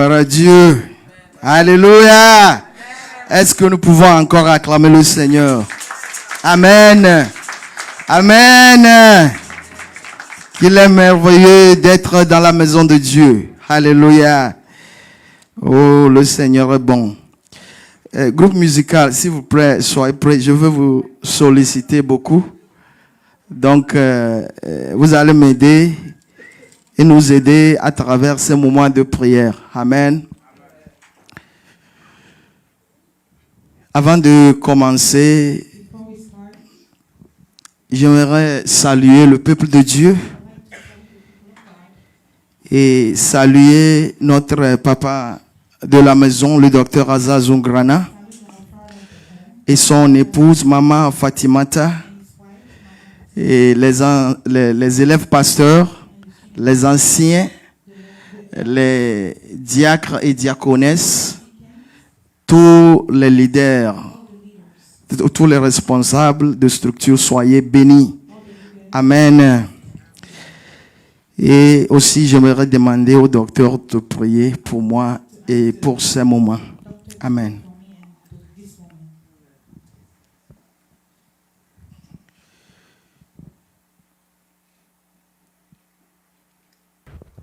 Gloire à Dieu. Alléluia. Est-ce que nous pouvons encore acclamer le Seigneur? Amen. Amen. Il est merveilleux d'être dans la maison de Dieu. Alléluia. Oh, le Seigneur est bon. Groupe musical, s'il vous plaît, soyez prêts. Je veux vous solliciter beaucoup. Donc, vous allez m'aider et nous aider à travers ces moments de prière. Amen. Avant de commencer, j'aimerais saluer le peuple de Dieu et saluer notre papa de la maison, le docteur Asa Zungrana, et son épouse, Maman Fatimata, et les élèves pasteurs, les anciens, les diacres et diaconesses, tous les leaders, tous les responsables de structures, soyez bénis. Amen. Et aussi, j'aimerais demander au docteur de prier pour moi et pour ces moments. Amen.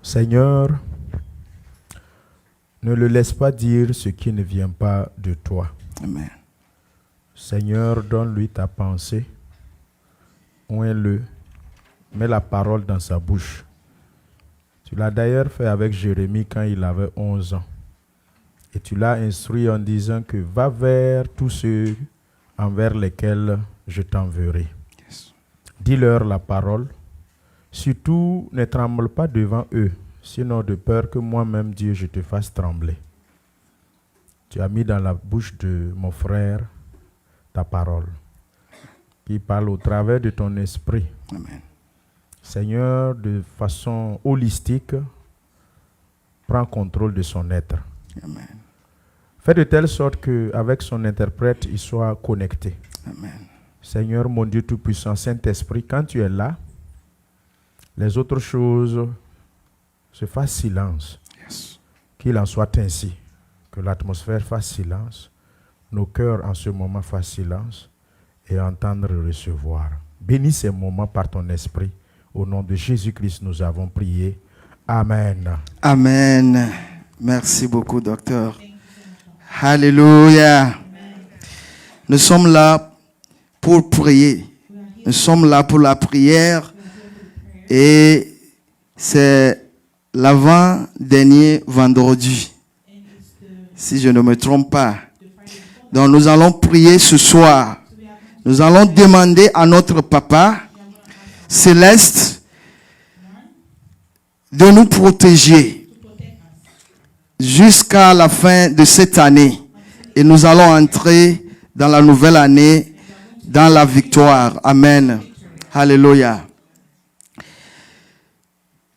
Seigneur, ne le laisse pas dire ce qui ne vient pas de toi. Amen. Seigneur, donne-lui ta pensée. Oins-le. Mets la parole dans sa bouche. Tu l'as d'ailleurs fait avec Jérémie quand il avait 11 ans. Et tu l'as instruit en disant que va vers tous ceux envers lesquels je t'enverrai. Yes. Dis-leur la parole. Surtout, ne tremble pas devant eux, sinon de peur que moi-même, Dieu, je te fasse trembler. Tu as mis dans la bouche de mon frère ta parole, qui parle au travers de ton esprit. Amen. Seigneur, de façon holistique, prends contrôle de son être. Amen. Fais de telle sorte qu'avec son interprète, il soit connecté. Amen. Seigneur, mon Dieu Tout-Puissant, Saint-Esprit, quand tu es là, les autres choses se fassent silence. Yes. Qu'il en soit ainsi. Que l'atmosphère fasse silence. Nos cœurs en ce moment fassent silence. Et entendre et recevoir. Bénis ces moments par ton esprit. Au nom de Jésus-Christ, nous avons prié. Amen. Amen. Merci beaucoup, docteur. Alléluia. Nous sommes là pour prier. Nous sommes là pour la prière. Et c'est l'avant-dernier vendredi, si je ne me trompe pas. Donc nous allons prier ce soir. Nous allons demander à notre Papa céleste de nous protéger jusqu'à la fin de cette année. Et nous allons entrer dans la nouvelle année, dans la victoire. Amen. Alléluia.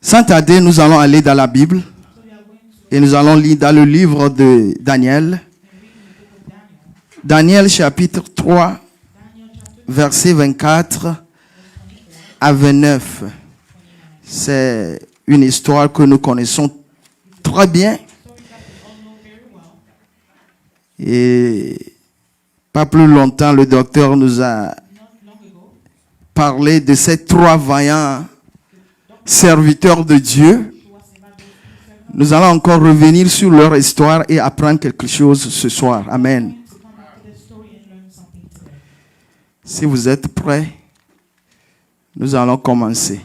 Sans tarder, nous allons aller dans la Bible et nous allons lire dans le livre de Daniel. Daniel chapitre 3, versets 24 à 29. C'est une histoire que nous connaissons très bien. Et pas plus longtemps, le docteur nous a parlé de ces trois vaillants serviteurs de Dieu. Nous allons encore revenir sur leur histoire et apprendre quelque chose ce soir. Amen. Si vous êtes prêts, nous allons commencer.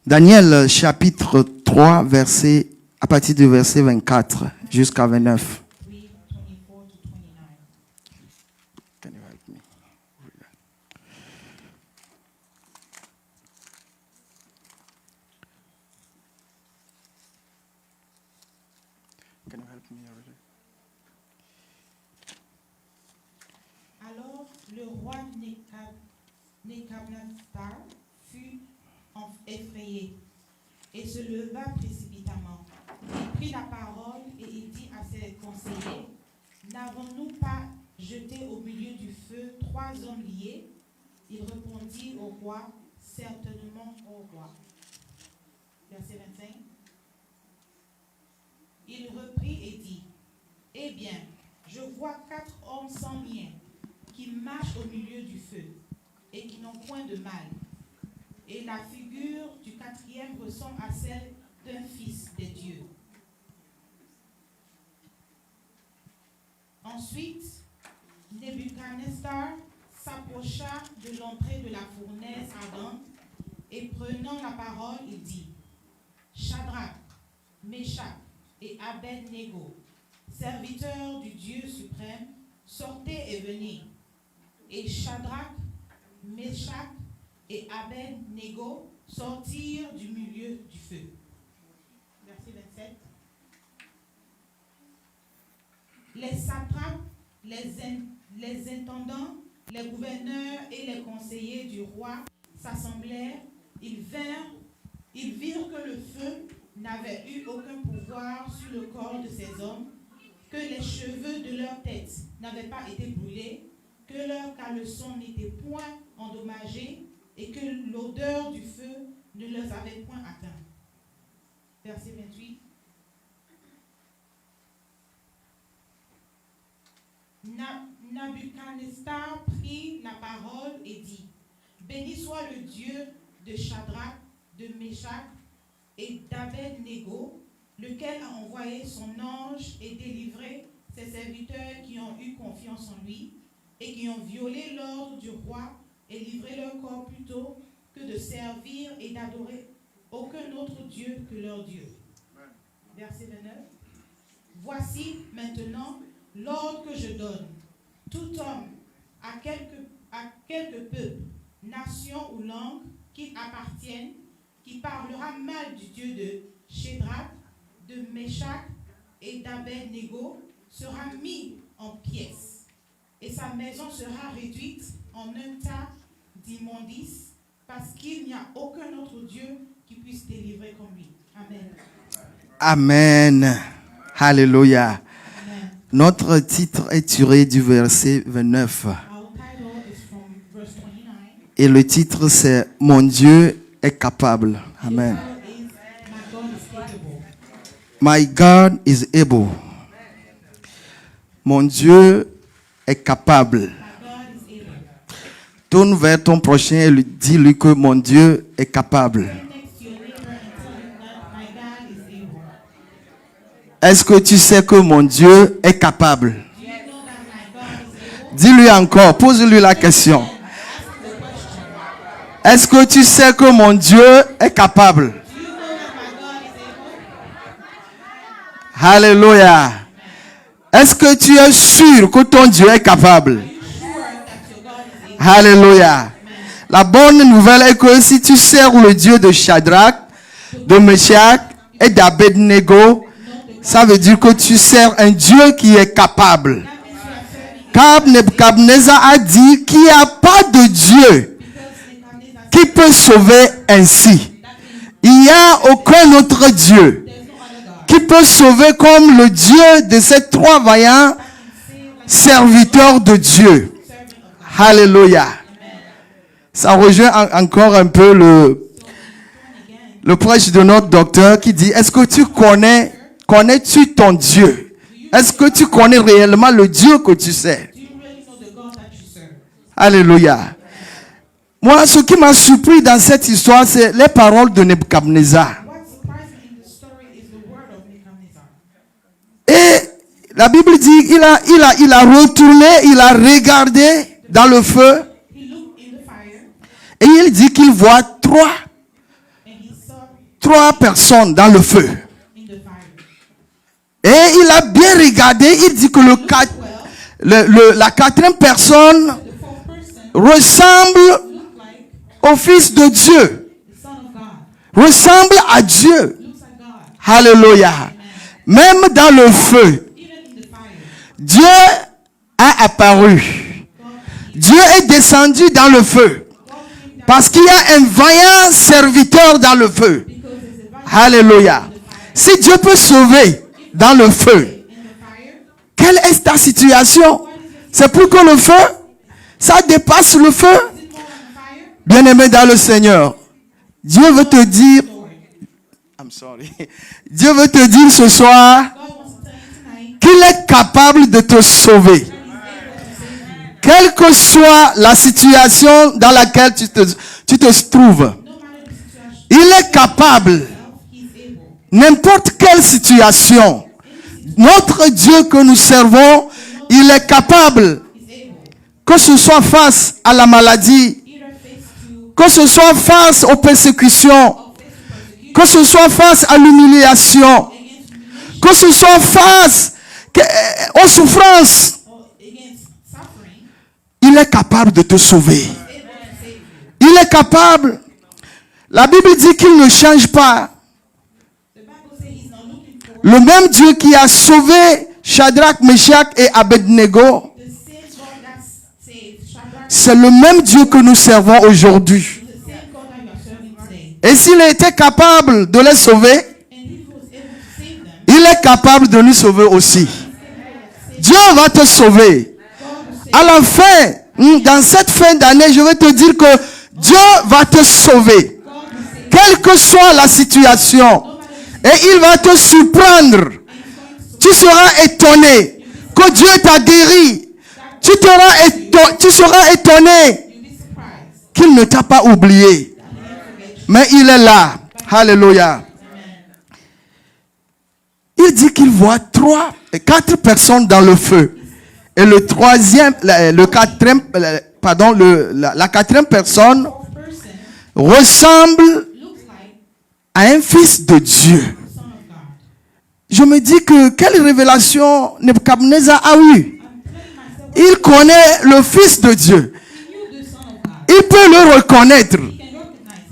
Daniel chapitre 3, à partir du verset 24 jusqu'à 29. Alors le roi Nebuchadnezzar fut effrayé et se leva précipitamment. Il prit la parole et il dit à ses conseillers, n'avons-nous pas jeté au milieu du feu 3 hommes liés? Il répondit au roi, certainement au roi. Verset 25. Eh bien, je vois 4 hommes sans lien qui marchent au milieu du feu et qui n'ont point de mal. Et la figure du quatrième ressemble à celle d'un fils de Dieu. Ensuite, Nebuchadnezzar s'approcha de l'entrée de la fournaise ardente et prenant la parole, il dit: Shadrach, Meshach et Abed-Négo, serviteurs du Dieu suprême, sortez et venez. Et Shadrach, Meshach et Abed-Négo sortirent du milieu du feu. Verset 27. Les satrapes, les intendants, les gouverneurs et les conseillers du roi s'assemblèrent. Ils virent que le feu n'avait eu aucun pouvoir sur le corps de ces hommes, que les cheveux de leur tête n'avaient pas été brûlés, que leurs caleçons n'étaient point endommagés et que l'odeur du feu ne les avait point atteints. Verset 28. Nabuchodonosor prit la parole et dit: Béni soit le Dieu de Shadrach, de Meshach et d'Abed-Négo, lequel a envoyé son ange et délivré ses serviteurs qui ont eu confiance en lui et qui ont violé l'ordre du roi et livré leur corps plutôt que de servir et d'adorer aucun autre Dieu que leur Dieu. Verset 29. Voici maintenant l'ordre que je donne. Tout homme, à quelque peuple, nation ou langue qu'il appartienne, qui parlera mal du Dieu de Shadrach, de Meshach et d'Abed-Négo, sera mis en pièces, et sa maison sera réduite en un tas d'immondices, parce qu'il n'y a aucun autre Dieu qui puisse délivrer comme lui. Amen. Amen. Alléluia. Notre titre est tiré du verset 29. Et le titre c'est « Mon Dieu est capable ». Amen. My God is able. Mon Dieu est capable. Tourne vers ton prochain et lui dis-lui que mon Dieu est capable. Est-ce que tu sais que mon Dieu est capable? Dis-lui encore, pose-lui la question. Est-ce que tu sais que mon Dieu est capable? Alléluia. Est-ce que tu es sûr que ton Dieu est capable? Alléluia. La bonne nouvelle est que si tu sers le Dieu de Shadrach, de Meshach et d'Abed-Négo, ça veut dire que tu sers un Dieu qui est capable. Car Nebuchadnezzar a dit qu'il n'y a pas de Dieu qui peut sauver ainsi. Il n'y a aucun autre Dieu qui peut sauver comme le Dieu de ces trois vaillants serviteurs de Dieu. Alléluia. Ça rejoint encore un peu le prêche de notre docteur qui dit: est-ce que tu connais-tu ton Dieu? Est-ce que tu connais réellement le Dieu que tu sais? Alléluia. Moi, ce qui m'a surpris dans cette histoire, c'est les paroles de Nebuchadnezzar. Et la Bible dit, il a retourné, il a regardé dans le feu. Et il dit qu'il voit trois personnes dans le feu. Et il a bien regardé, il dit que la quatrième personne ressemble au Fils de Dieu. Ressemble à Dieu. Alléluia. Même dans le feu, Dieu a apparu. Dieu est descendu dans le feu. Parce qu'il y a un vaillant serviteur dans le feu. Alléluia. Si Dieu peut sauver dans le feu, quelle est ta situation? C'est plus que le feu? Ça dépasse le feu? Bien-aimé dans le Seigneur, Dieu veut te dire, Dieu veut te dire ce soir qu'il est capable de te sauver. Quelle que soit la situation dans laquelle tu te trouves, il est capable. N'importe quelle situation, notre Dieu que nous servons, il est capable. Que ce soit face à la maladie, que ce soit face aux persécutions, que ce soit face à l'humiliation, que ce soit face aux souffrances, il est capable de te sauver. Il est capable. La Bible dit qu'il ne change pas. Le même Dieu qui a sauvé Shadrach, Meshach et Abednego, c'est le même Dieu que nous servons aujourd'hui. Et s'il était capable de les sauver, il est capable de nous sauver aussi. Dieu va te sauver. À la fin, dans cette fin d'année, je vais te dire que Dieu va te sauver. Quelle que soit la situation. Et il va te surprendre. Tu seras étonné que Dieu t'a guéri. Tu seras étonné qu'il ne t'a pas oublié. Mais il est là. Alléluia. Il dit qu'il voit 4 personnes dans le feu. Et la quatrième personne ressemble à un fils de Dieu. Je me dis que quelle révélation Nebuchadnezzar a eue. Il connaît le fils de Dieu. Il peut le reconnaître.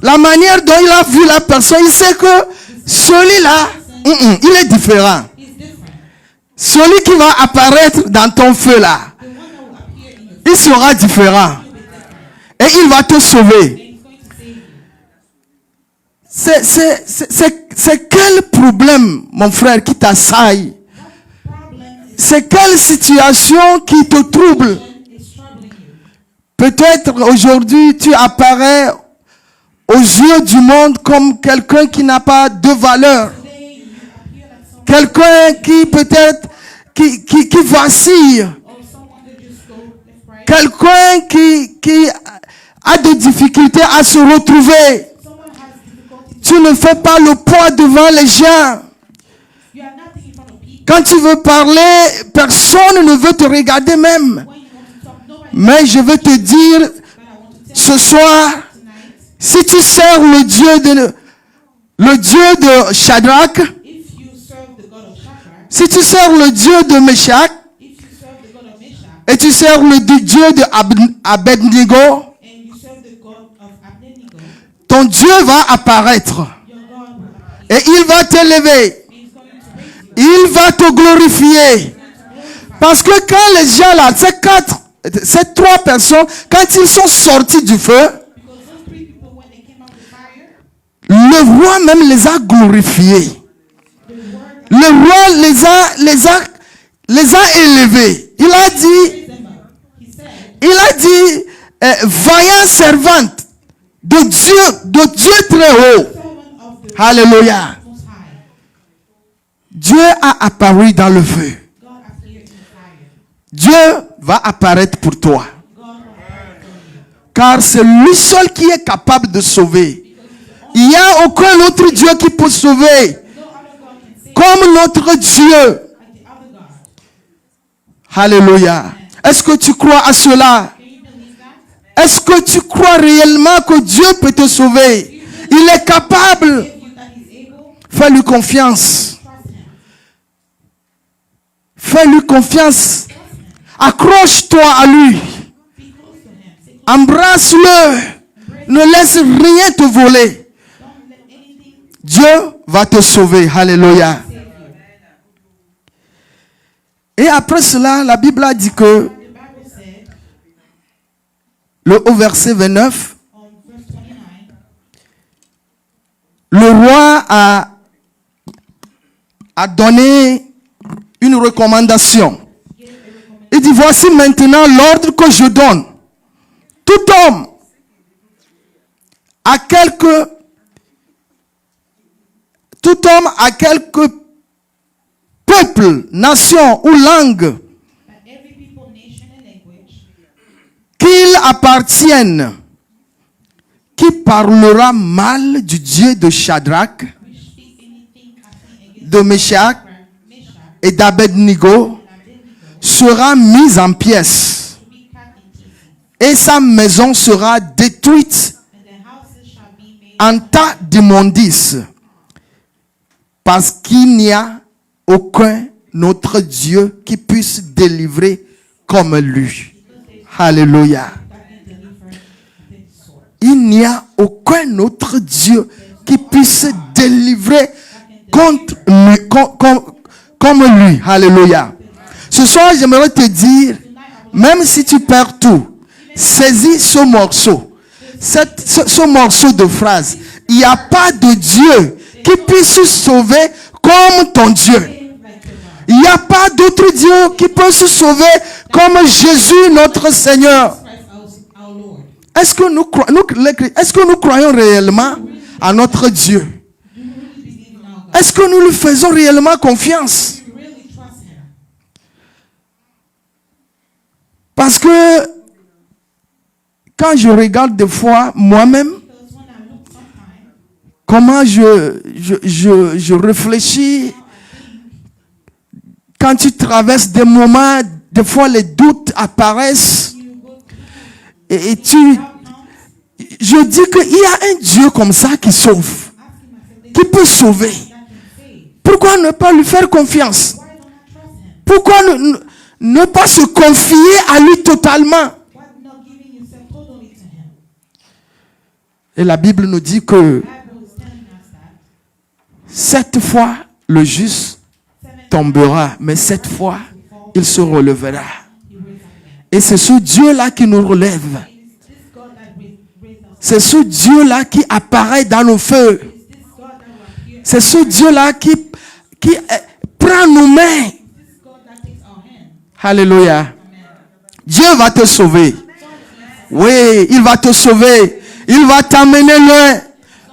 La manière dont il a vu la personne, il sait que celui-là, il est différent. Celui qui va apparaître dans ton feu là, il sera différent. Et il va te sauver. C'est quel problème, mon frère, qui t'assaille? C'est quelle situation qui te trouble? Peut-être aujourd'hui tu apparais aux yeux du monde comme quelqu'un qui n'a pas de valeur. Quelqu'un qui peut-être qui vacille. Quelqu'un qui a des difficultés à se retrouver. Tu ne fais pas le poids devant les gens. Quand tu veux parler, personne ne veut te regarder même. Mais je veux te dire, ce soir, si tu sers le Dieu de Shadrach, si tu sers le Dieu de Meshach, et tu sers le Dieu de Abednego, ton Dieu va apparaître. Et il va t'élever. Il va te glorifier. Parce que quand les gens là, ces 3 personnes, quand ils sont sortis du feu, le roi même les a glorifiés. Le roi les a élevés. Il a dit, vaillante servante de Dieu très haut. Alléluia. Dieu a apparu dans le feu. Dieu va apparaître pour toi. Car c'est lui seul qui est capable de sauver. Il n'y a aucun autre Dieu qui peut sauver comme notre Dieu. Alléluia. Est-ce que tu crois à cela? Est-ce que tu crois réellement que Dieu peut te sauver? Il est capable. Fais-lui confiance. Fais-lui confiance. Accroche-toi à lui. Embrasse-le. Ne laisse rien te voler. Dieu va te sauver. Alléluia. Et après cela, la Bible a dit que, au verset 29, le roi a donné une recommandation. Il dit, voici maintenant l'ordre que je donne. Tout homme a quelque peuple, nation ou langue that every people, nation, and language qu'il appartienne, qui parlera mal du Dieu de Shadrach, which speak anything casting against de Meshach Meshach et d'Abednego and Abednego sera mis en pièces to be cut in pieces, et sa maison sera détruite and their houses shall be made en tas d'immondices, parce qu'il n'y a aucun autre Dieu qui puisse délivrer comme lui. Alléluia. that can deliver this sword. Il n'y a aucun autre Dieu qui puisse délivrer contre lui, comme lui. Alléluia. Ce soir, j'aimerais te dire, même si tu perds tout, saisis ce morceau, ce morceau de phrase. Il n'y a pas de Dieu qui puisse sauver comme ton Dieu. Il n'y a pas d'autre Dieu qui peut se sauver comme Jésus, notre Seigneur. Christ our Lord. Est-ce que nous croyons réellement à notre Dieu? Do you really believe in our God? Est-ce que nous lui faisons réellement confiance? Do you really trust Him? Parce que quand je regarde des fois moi-même, Because when I look sometimes, comment je réfléchis, quand tu traverses des moments, des fois les doutes apparaissent, you go through et doubt comes, je dis qu'il y a un Dieu comme ça qui sauve, asking myself, qui peut sauver. that can save. Pourquoi ne pas lui faire confiance? Why don't I trust Him? Pourquoi ne pas se confier à lui totalement? Why not giving yourself totally to Him? Et la Bible nous dit que The Bible is telling us that 7 fois le juste 7 tombera, mais 7 fois il se relèvera. He raised up again. Et c'est ce Dieu-là qui nous relève. It is this God that raised us. C'est ce Dieu-là qui apparaît dans nos feux. It is this God that will appear. C'est ce Dieu-là qui prend nos mains. This God that takes our hand. Alléluia. Amen. Dieu va te sauver. Oui, il va te sauver. Il va t'amener loin.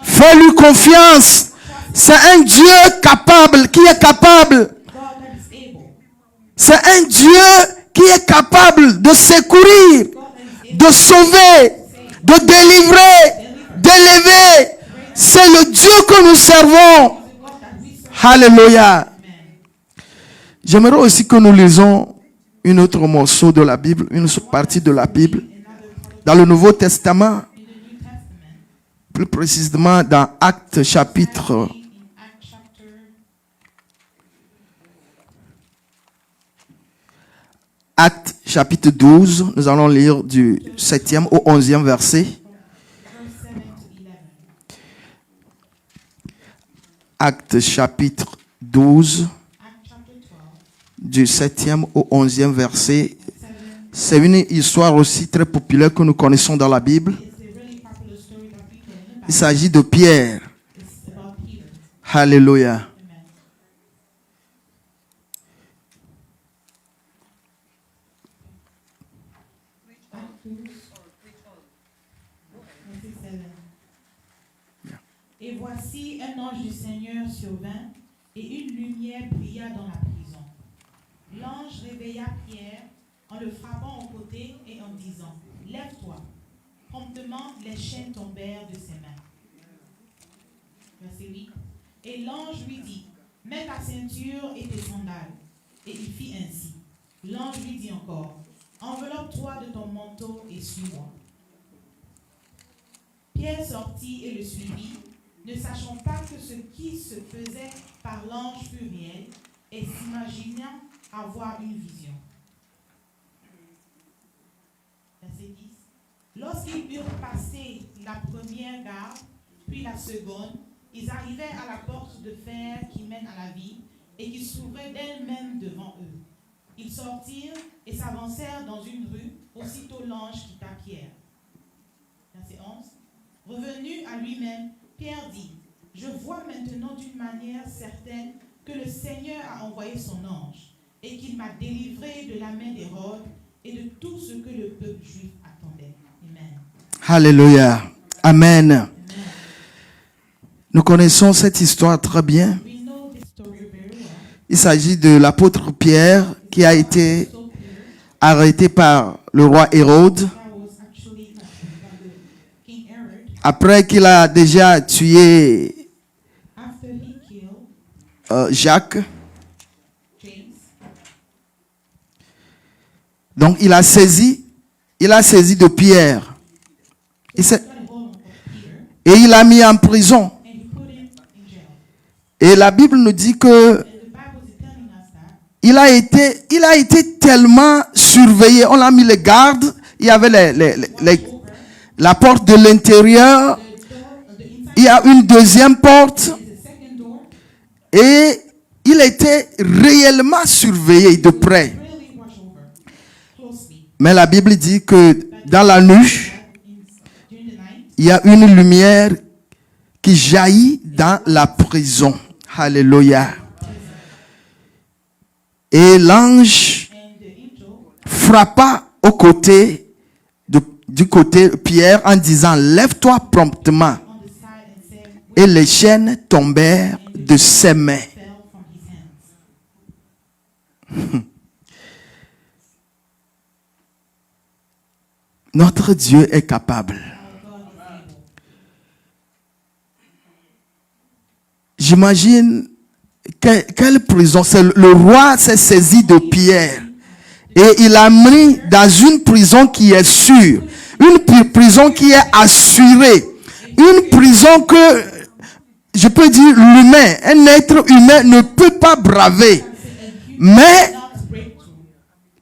Fais-lui confiance. C'est un Dieu capable, qui est capable. God that is able. C'est un Dieu qui est capable de secourir, God that is able de sauver, de délivrer, d'élever. C'est le Dieu que nous servons. God that we serve. Alléluia. Amen. J'aimerais aussi que nous lisons une autre morceau de la Bible, une autre partie de la Bible, dans le Nouveau Testament, In the New Testament, plus précisément dans Actes chapitre in Acts chapter Actes chapitre 12, nous allons lire du 7e au 11e verset. verse 7 to 11. Actes chapitre 12, Acts chapter 12, du 7e au 11e verset. 7. C'est une histoire aussi très populaire que nous connaissons dans la Bible. It's a really popular story that we know Il about. s'agit de Pierre. It's about Peter. Alléluia. Amen. Verset 7. Et voici un ange du Seigneur survint, et une lumière brilla dans la prison. L'ange réveilla Pierre en le frappant au côté et en disant, « Lève-toi. » Promptement, les chaînes tombèrent de ses mains. Verset 8. Et l'ange lui dit, « Mets ta ceinture et tes sandales. » Et il fit ainsi. L'ange lui dit encore, « Enveloppe-toi de ton manteau et suis-moi. » Pierre sortit et le suivit, ne sachant pas que ce qui se faisait par l'ange fut réel, et s'imaginant avoir une vision. Verset 10. Lorsqu'ils eurent passé la première garde, puis la seconde, ils arrivèrent à la porte de fer qui mène à la ville et qui s'ouvrait d'elle-même devant eux. Ils sortirent et s'avancèrent dans une rue, aussitôt l'ange quitta Pierre. Verset 11. Revenu à lui-même, Pierre dit, « Je vois maintenant d'une manière certaine que le Seigneur a envoyé son ange et qu'il m'a délivré de la main d'Hérode et de tout ce que le peuple juif attendait. » Amen. Alléluia. Amen. Amen. Nous connaissons cette histoire très bien. We know this story very well. Il s'agit de l'apôtre Pierre qui a été arrêté par le roi Hérode. That was actually King Herod. Après qu'il a déjà tué After he killed Jacques. James, Donc il a saisi de Pierre. Il s'est- got a hold of Peter et il l'a mis en prison. and he put him in jail. Et la Bible nous dit que And the Bible is telling us that il a été tellement surveillé. On l'a mis les gardes. Il y avait la porte de l'intérieur. the inside Il y a une deuxième porte. is the second door. Et il était réellement surveillé de près. Really watch over closely. Mais la Bible dit que dans la nuit, During the night, il y a une lumière qui jaillit dans la prison. Alléluia. Et l'ange and the angel frappa au côté du côté Pierre en disant lève-toi promptement. on the side and said, Et les chaînes tombèrent de ses mains. fell from his hands. Notre Dieu est capable. Our God is able. J'imagine quelle prison. Le roi s'est saisi de Pierre et il l'a mis dans une prison qui est sûre, une prison qui est assurée, une prison que je peux dire l'humain, un être humain ne peut pas braver. Mais Not breakthrough.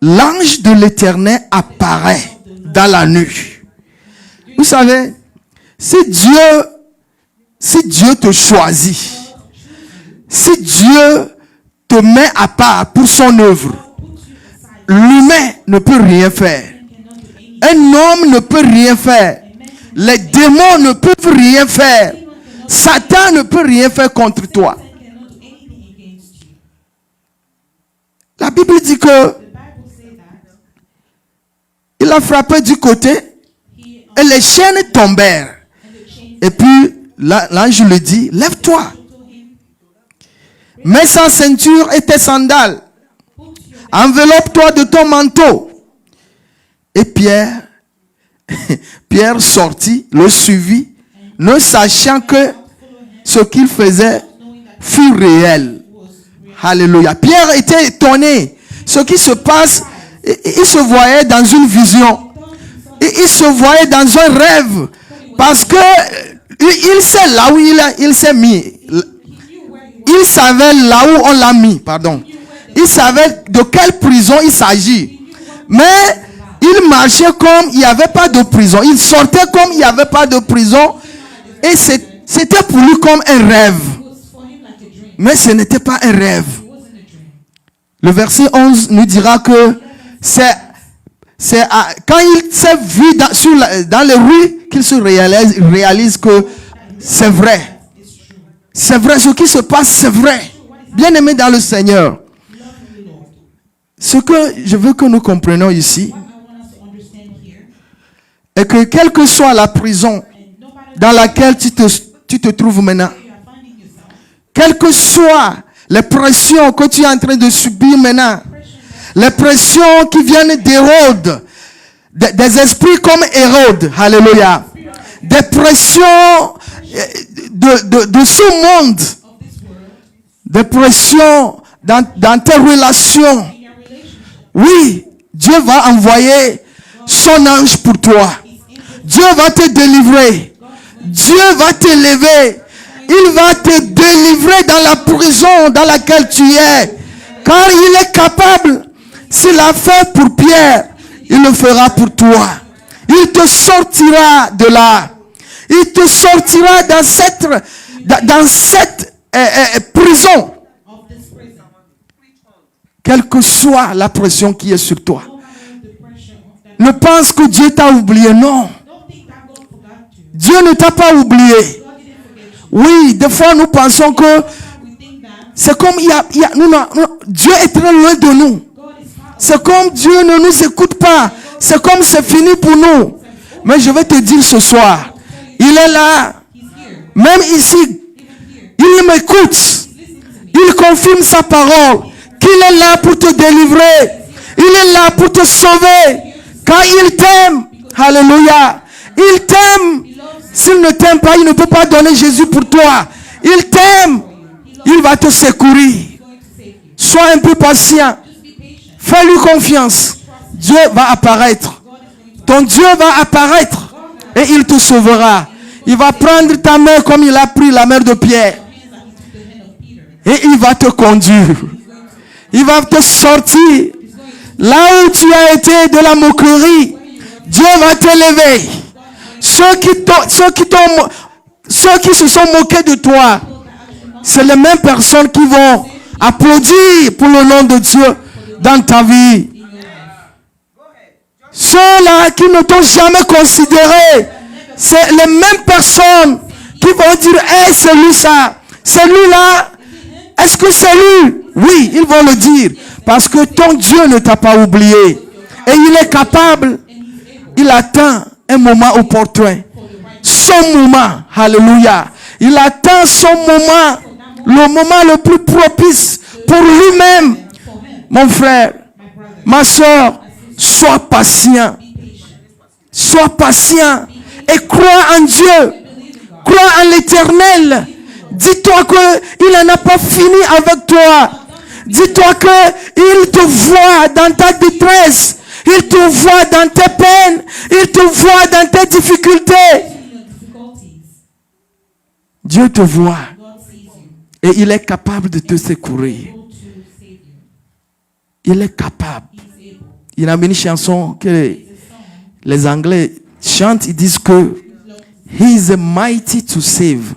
l'ange de l'Éternel apparaît dans la nuit. Vous savez, si Dieu te choisit, si Dieu te met à part pour son œuvre, l'humain ne peut rien faire. Un homme ne peut rien faire. Les démons ne peuvent rien faire. Satan ne peut rien faire contre toi. Satan cannot do anything against you. La Bible dit que The Bible says that il a frappé du côté he et les chaînes tombèrent. and the chains Et puis l'ange lui dit, lève-toi, told him, mets sa ceinture et tes sandales, put your enveloppe-toi de ton manteau. Et Pierre sortit, le suivit, ne sachant que ce qu'il faisait fut réel. Alléluia. Pierre était étonné. Ce qui se passe, il se voyait dans une vision. Il se voyait dans un rêve. Parce que il sait là où il s'est mis. Il savait là où on l'a mis. Pardon. Il savait de quelle prison il s'agit. Mais il marchait comme il n'y avait pas de prison. Il sortait comme il n'y avait pas de prison. Et c'était pour lui comme un rêve. was for him like a dream. Mais ce n'était pas un rêve. It wasn't a dream. Le verset 11 nous dira que c'est quand il s'est vu dans les rues qu'il se réalise que c'est vrai. It's true. C'est vrai, ce qui se passe, c'est vrai. Bien-aimé dans le Seigneur. Love the Lord. Ce que je veux que nous comprenions ici What I want us to understand here, est que quelle que soit la prison and no matter dans laquelle tu te trouves maintenant, where you are finding yourself, quelles que soient les pressions que tu es en train de subir maintenant, les pressions qui viennent d'Hérode, des esprits comme Hérode, alléluia, des pressions de ce monde, of this world, des pressions dans tes relations. in your relationship, Oui, Dieu va envoyer son ange pour toi. Dieu va te délivrer. Dieu va t'élever. Il va te délivrer dans la prison dans laquelle tu es. Car il est capable. S'il l'a fait pour Pierre, il le fera pour toi. Il te sortira de là. Il te sortira dans cette prison. of this prison, Quelle que soit la pression qui est sur toi. no matter the pressure of that. Ne pense que Dieu t'a oublié. Non. Don't think that God forgot you. Dieu ne t'a pas oublié. God didn't forget you. Oui, des fois nous pensons que We think that c'est comme Dieu est très loin de nous. God is far. C'est comme Dieu ne nous écoute pas. C'est comme c'est fini pour nous. Mais je vais te dire ce soir, il est là. He's here. Même ici, Even here. il m'écoute. He's listening to me. Il confirme sa parole, qu'il est là pour te délivrer. Il est là pour te sauver. Car il t'aime. Alléluia. Il t'aime. S'il ne t'aime pas, il ne peut pas donner Jésus pour toi. Il t'aime. Il va te secourir. Sois un peu patient. Fais-lui confiance. Dieu va apparaître. Ton Dieu va apparaître. Et il te sauvera. Il va prendre ta main comme il a pris la main de Pierre. Et il va te conduire. Il va te sortir. Là où tu as été de la moquerie, Dieu va t'élever. Ceux qui se sont moqués de toi, c'est les mêmes personnes qui vont applaudir pour le nom de Dieu dans ta vie. Ceux-là qui ne t'ont jamais considéré, c'est les mêmes personnes qui vont dire, hey, c'est lui ça, c'est lui là, est-ce que c'est lui? Oui, ils vont le dire, parce que ton Dieu ne t'a pas oublié. Et il est capable, il attend un moment opportun. Son moment, alléluia. Il attend son moment, le moment le plus propice pour lui-même. Mon frère, ma soeur, sois patient. Sois patient et crois en Dieu. Crois en l'Éternel. Dis-toi qu'il n'en a pas fini avec toi. Dis-toi qu'il te voit dans ta détresse. Il te voit dans tes peines. Il te voit dans tes difficultés. Dieu te voit. Et il est capable de te secourir. Il est capable. Il y a une chanson que les Anglais chantent. Ils disent que He is mighty to save.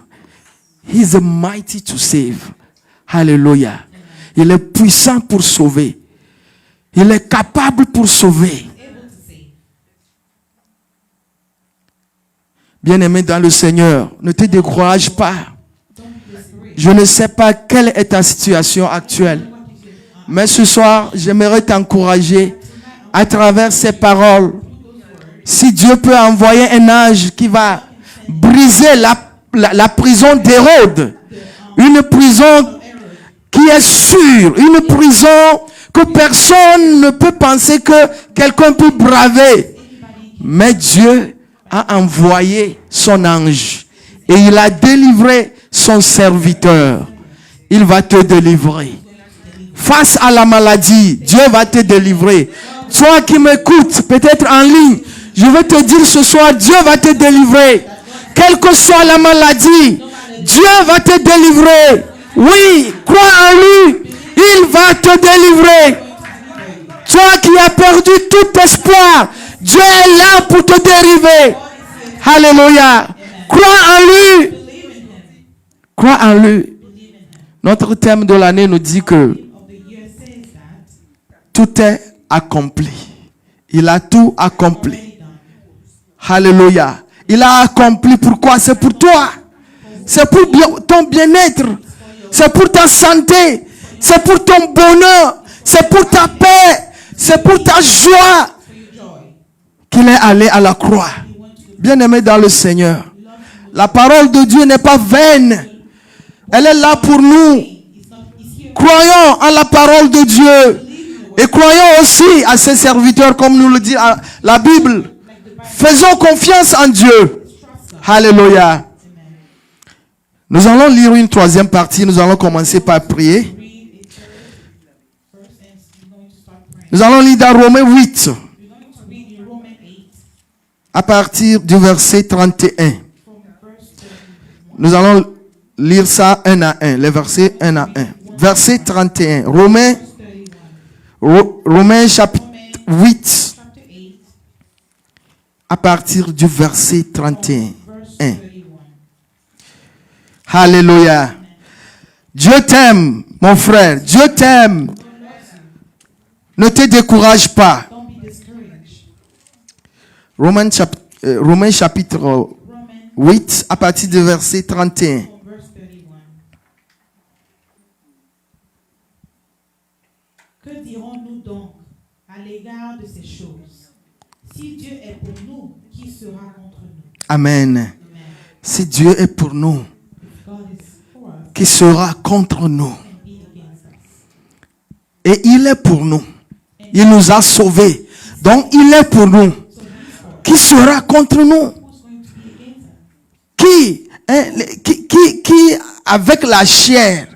He is mighty to save. Alléluia. Il est puissant pour sauver. Il est capable pour sauver. Bien-aimé dans le Seigneur, ne te décourage pas. Je ne sais pas quelle est ta situation actuelle. Mais ce soir, j'aimerais t'encourager à travers ces paroles. Si Dieu peut envoyer un ange qui va briser la prison d'Hérode, une prison qui est sûre, une prison que personne ne peut penser que quelqu'un peut braver. Mais Dieu a envoyé son ange et il a délivré son serviteur. Il va te délivrer. Face à la maladie, Dieu va te délivrer. Toi qui m'écoutes, peut-être en ligne, je veux te dire ce soir, Dieu va te délivrer. Quelle que soit la maladie, Dieu va te délivrer. Oui, crois en lui, il va te délivrer. Toi qui as perdu tout espoir, Dieu est là pour te délivrer. Alléluia. Crois en lui. Crois en lui. Notre thème de l'année nous dit que tout est accompli. Il a tout accompli. Alléluia. Il a accompli. Pourquoi? C'est pour toi. C'est pour ton bien-être. C'est pour ta santé. C'est pour ton bonheur. C'est pour ta paix. C'est pour ta joie qu'il est allé à la croix. Bien-aimé dans le Seigneur, la parole de Dieu n'est pas vaine. Elle est là pour nous. Croyons en la parole de Dieu. Et croyons aussi à ses serviteurs, comme nous le dit la Bible. Faisons confiance en Dieu. Alléluia. Nous allons lire une troisième partie. Nous allons commencer par prier. Nous allons lire dans Romains 8. À partir du verset 31. Nous allons lire ça un à un. Les versets un à un. Verset 31. Romains chapitre 8. À partir du verset 31. Alléluia. Dieu t'aime, mon frère. Dieu t'aime. Ne te décourage pas. Romains chapitre 8, à partir du verset 31. Que dirons-nous donc à l'égard de ces choses? Si Dieu est pour nous, qui sera contre nous? Amen. Amen. Si Dieu est pour nous, qui sera contre nous? Et il est pour nous. Il nous a sauvés. Donc il est pour nous. Qui sera contre nous? Qui avec la chair?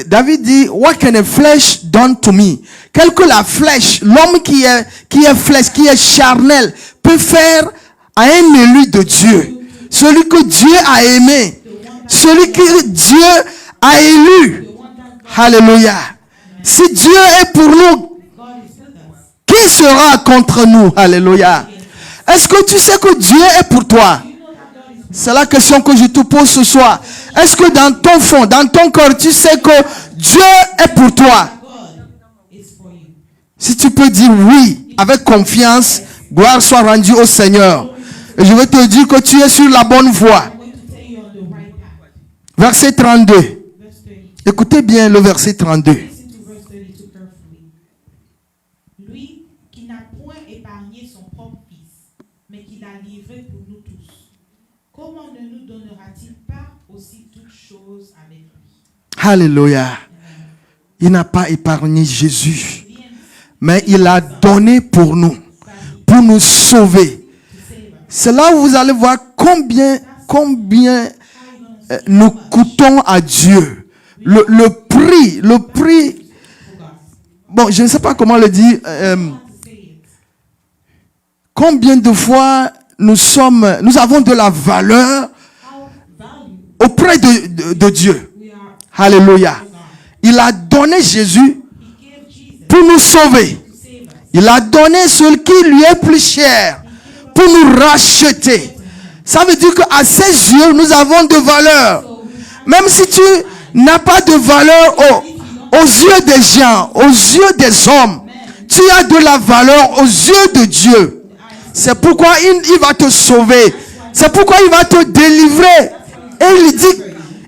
David dit, what can a flesh done to me? Quel que la flèche, l'homme qui est flèche, qui est charnel, peut faire à un élu de Dieu. Celui que Dieu a aimé. Celui que Dieu a élu. Alléluia. Si Dieu est pour nous, qui sera contre nous? Alléluia. Est-ce que tu sais que Dieu est pour toi? C'est la question que je te pose ce soir. Est-ce que dans ton fond, dans ton cœur, tu sais que Dieu est pour toi? Si tu peux dire oui, avec confiance, gloire soit rendue au Seigneur. Et je vais te dire que tu es sur la bonne voie. Verset 32. Écoutez bien le verset 32. Lui qui n'a point épargné son propre fils, mais qui l'a livré pour nous tous. Comment ne nous donnera-t-il pas aussi toutes choses avec lui? Alléluia. Il n'a pas épargné Jésus, mais il a donné pour nous sauver. C'est là où vous allez voir combien nous coûtons à Dieu. Le prix, bon, je ne sais pas comment le dire, combien de fois nous avons de la valeur auprès de Dieu. Alléluia. Il a donné Jésus pour nous sauver. Il a donné celui qui lui est plus cher pour nous racheter. Ça veut dire qu'à ses yeux, nous avons de valeur. Même si tu n'as pas de valeur aux yeux des gens, aux yeux des hommes, tu as de la valeur aux yeux de Dieu. C'est pourquoi il va te sauver. C'est pourquoi il va te délivrer. Et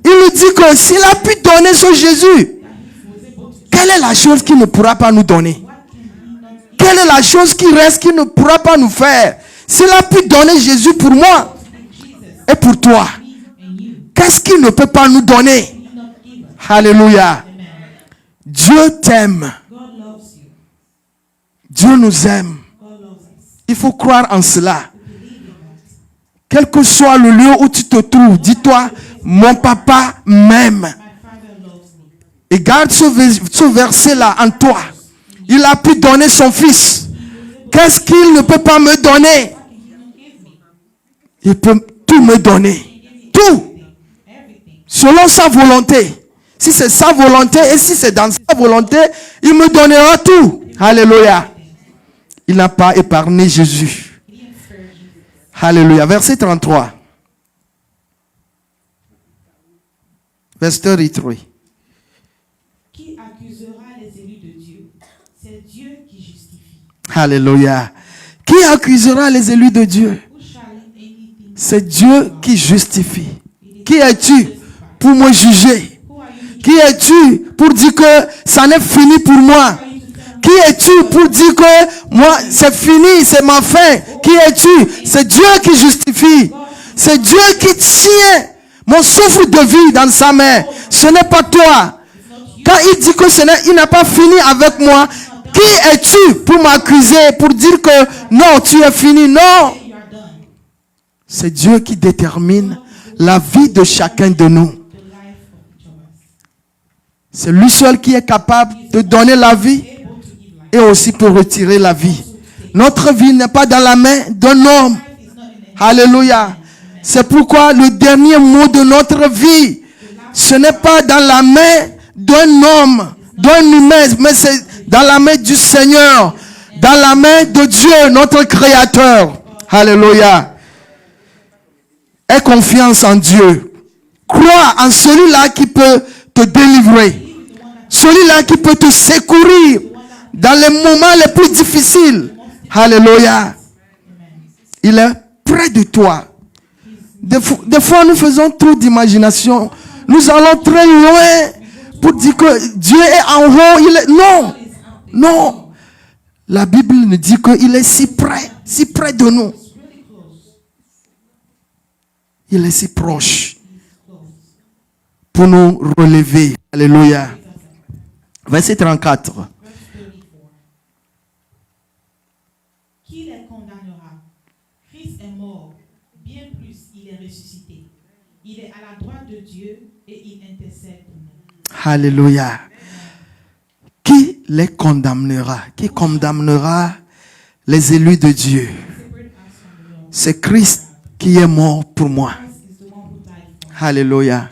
il dit que s'il a pu donner ce Jésus, quelle est la chose qu'il ne pourra pas nous donner? Quelle est la chose qui reste qu'il ne pourra pas nous faire? S'il a pu donner Jésus pour moi et pour toi, qu'est-ce qu'il ne peut pas nous donner? Alléluia. Dieu t'aime. Dieu nous aime. Il faut croire en cela. Quel que soit le lieu où tu te trouves, dis-toi, mon papa m'aime. Et garde ce verset-là en toi. Il a pu donner son fils. Qu'est-ce qu'il ne peut pas me donner? Il peut tout me donner. Tout. Selon sa volonté. Si c'est sa volonté et si c'est dans sa volonté, il me donnera tout. Alléluia. Il n'a pas épargné Jésus. Alléluia. Verset 33. Verset 33. Qui accusera les élus de Dieu? C'est Dieu qui justifie. Alléluia. Qui accusera les élus de Dieu? C'est Dieu qui justifie. Qui es-tu pour me juger? Qui es-tu pour dire que ça n'est fini pour moi? Qui es-tu pour dire que moi, c'est fini, c'est ma fin? Qui es-tu? C'est Dieu qui justifie. C'est Dieu qui tient mon souffle de vie dans sa main. Ce n'est pas toi. Quand il dit que il n'a pas fini avec moi, qui es-tu pour m'accuser, pour dire que non, tu es fini? Non. C'est Dieu qui détermine la vie de chacun de nous. C'est lui seul qui est capable de donner la vie et aussi pour retirer la vie. Notre vie n'est pas dans la main d'un homme. Alléluia. C'est pourquoi le dernier mot de notre vie, ce n'est pas dans la main d'un homme, d'un humain, mais c'est dans la main du Seigneur, dans la main de Dieu, notre Créateur. Alléluia. Aie confiance en Dieu. Crois en celui-là qui peut te délivrer. Celui-là qui peut te secourir dans les moments les plus difficiles. Alléluia. Il est près de toi. Des fois, nous faisons trop d'imagination. Nous allons très loin pour dire que Dieu est en haut. Non. Non. La Bible nous dit qu'il est si près de nous. Il est si proche pour nous relever. Alléluia. Verset 34. Verse 34. Qui les condamnera? Christ est mort, bien plus, il est ressuscité. Il est à la droite de Dieu et il intercède pour nous. Alléluia. Qui les condamnera? Qui condamnera les élus de Dieu? C'est Christ qui est mort pour moi. Alléluia.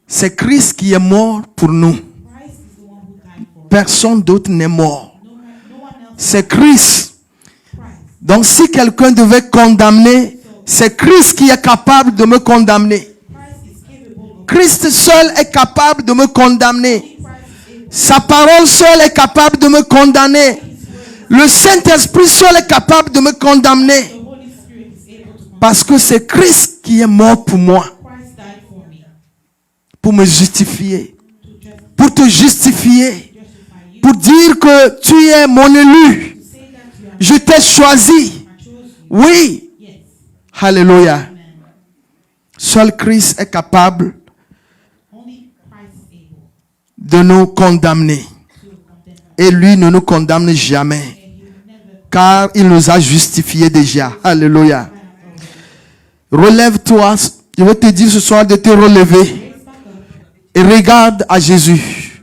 C'est Christ qui est mort pour nous. Personne d'autre n'est mort. C'est Christ. Donc si quelqu'un devait condamner, c'est Christ qui est capable de me condamner. Christ seul est capable de me condamner. Sa parole seule est capable de me condamner. Le Saint-Esprit seul est capable de me condamner. Parce que c'est Christ qui est mort pour moi. Pour me justifier. Pour te justifier. Pour dire que tu es mon élu. Je t'ai choisi. Oui. Alléluia. Seul Christ est capable de nous condamner. Et lui ne nous condamne jamais. Car il nous a justifiés déjà. Alléluia. Relève-toi. Je vais te dire ce soir de te relever. Et regarde à Jésus.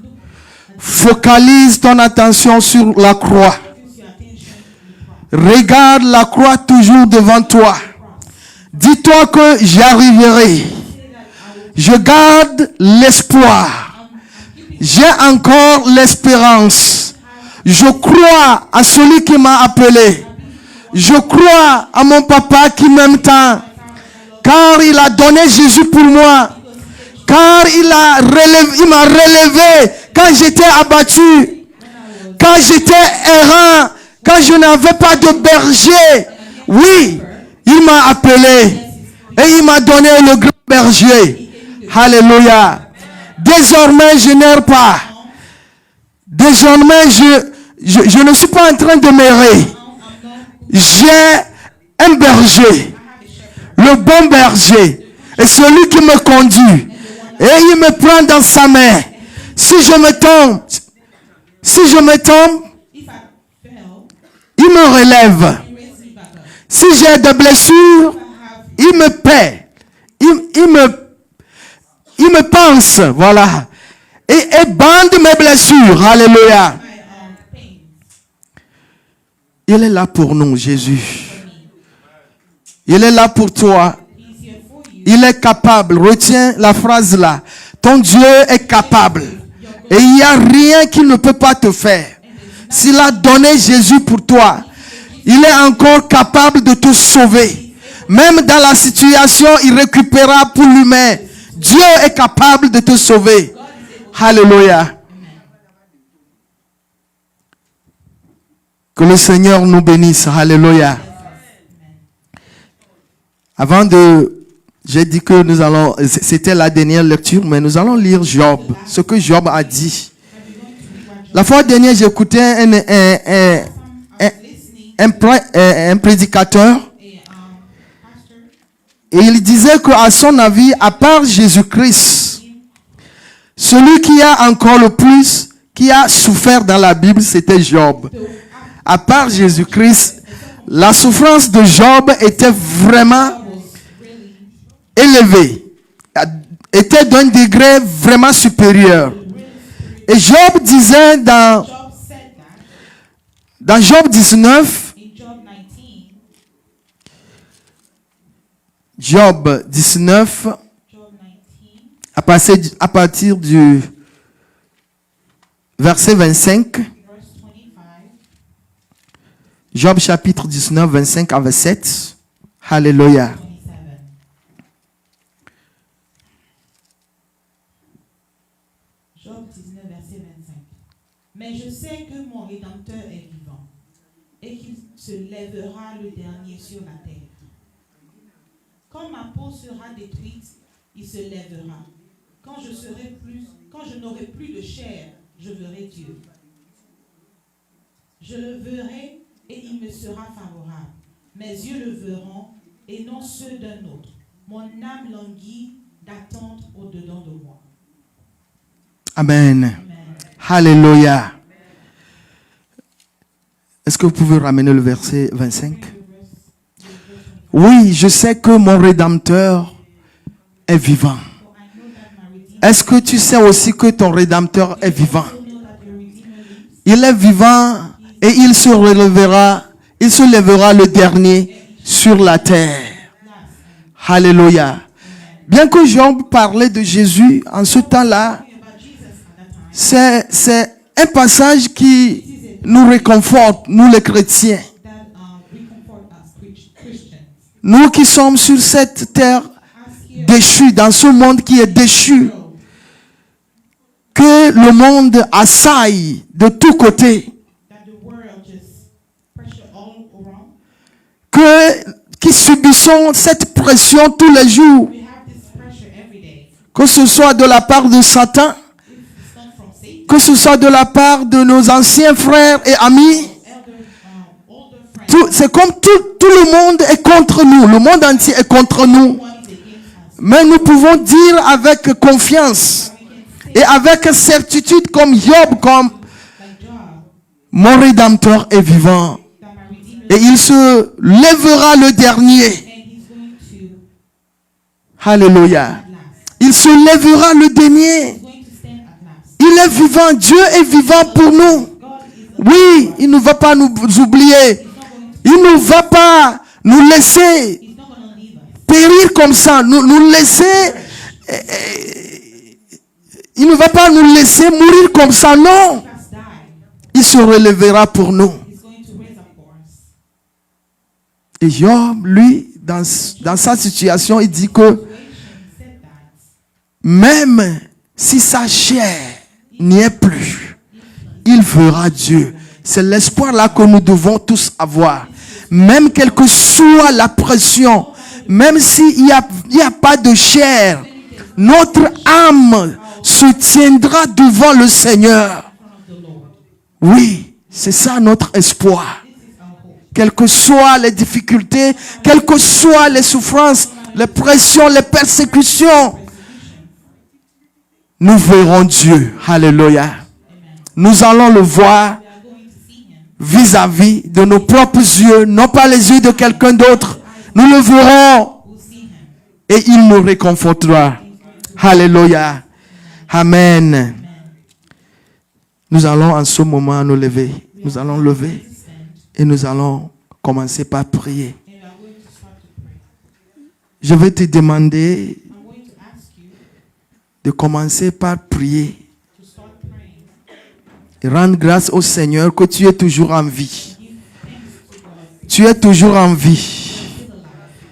Focalise ton attention sur la croix. Regarde la croix toujours devant toi. Dis-toi que j'y arriverai. Je garde l'espoir. J'ai encore l'espérance. Je crois à celui qui m'a appelé. Je crois à mon papa qui m'aime tant. Car il a donné Jésus pour moi. Car il m'a relevé quand j'étais abattu. Quand j'étais errant. Quand je n'avais pas de berger. Oui, il m'a appelé. Et il m'a donné le grand berger. Alléluia. Désormais, je n'erre pas. Désormais, je ne suis pas en train de m'errer. J'ai un berger. Le bon berger. Et celui qui me conduit. Et il me prend dans sa main. Si je me tombe, il me relève. Si j'ai des blessures, il me paie. Il me pense. Voilà. Et bande mes blessures. Alléluia. Il est là pour nous, Jésus. Il est là pour toi. Il est capable. Retiens la phrase là. Ton Dieu est capable. Et il n'y a rien qu'il ne peut pas te faire. S'il a donné Jésus pour toi, il est encore capable de te sauver. Même dans la situation irrécupérable pour l'humain, Dieu est capable de te sauver. Alléluia. Que le Seigneur nous bénisse. Alléluia. J'ai dit que c'était la dernière lecture, mais nous allons lire Job, ce que Job a dit. La fois dernière, j'écoutais un prédicateur, et il disait qu'à son avis, à part Jésus-Christ, celui qui a encore le plus, qui a souffert dans la Bible, c'était Job. À part Jésus-Christ, la souffrance de Job était vraiment élevée, était d'un degré vraiment supérieur. Et Job disait dans Job 19, Job 19, à partir du verset 25, Job chapitre 19, 25 à 27. Alléluia. Job 19, verset 25. Mais je sais que mon Rédempteur est vivant et qu'il se lèvera le dernier sur la terre. Quand ma peau sera détruite, il se lèvera. Quand je n'aurai plus de chair, je verrai Dieu. Je le verrai et il me sera favorable. Mes yeux le verront et non ceux d'un autre. Mon âme languit d'attendre au-dedans de moi. Amen. Alléluia. Est-ce que vous pouvez ramener le verset 25? Oui, je sais que mon Rédempteur est vivant. Est-ce que tu sais aussi que ton Rédempteur est vivant? Il est vivant et il se lèvera le dernier sur la terre. Alléluia. Bien que Job parlait de Jésus en ce temps-là, c'est un passage qui nous réconforte, nous les chrétiens. Nous qui sommes sur cette terre déchue, dans ce monde qui est déchu, que le monde assaille de tous côtés, qui subissons cette pression tous les jours, que ce soit de la part de Satan, que ce soit de la part de nos anciens frères et amis. C'est comme tout le monde est contre nous. Le monde entier est contre nous. Mais nous pouvons dire avec confiance et avec certitude comme Job, comme mon Rédempteur est vivant. Et il se lèvera le dernier. Alléluia. Il se lèvera le dernier. Il est vivant. Dieu est vivant pour nous. Oui, il ne va pas nous oublier. Il ne va pas nous laisser périr comme ça. Nous laisser. Il ne va pas nous laisser mourir comme ça. Non. Il se relèvera pour nous. Et Job, lui, dans sa situation, il dit que même si sa chair n'y est plus, il verra Dieu. C'est l'espoir là que nous devons tous avoir. Même quelle que soit la pression, même s'il n'y a pas de chair, notre âme se tiendra devant le Seigneur. Oui, c'est ça notre espoir. Quelles que soient les difficultés, quelles que soient les souffrances, les pressions, les persécutions, nous verrons Dieu. Alléluia. Nous allons le voir vis-à-vis de nos propres yeux, non pas les yeux de quelqu'un d'autre. Nous le verrons et il nous réconfortera. Alléluia. Amen. Nous allons en ce moment nous lever. Nous allons lever et nous allons commencer par prier. Je vais te demander de commencer par prier. Et rendre grâce au Seigneur que tu es toujours en vie. Tu es toujours en vie.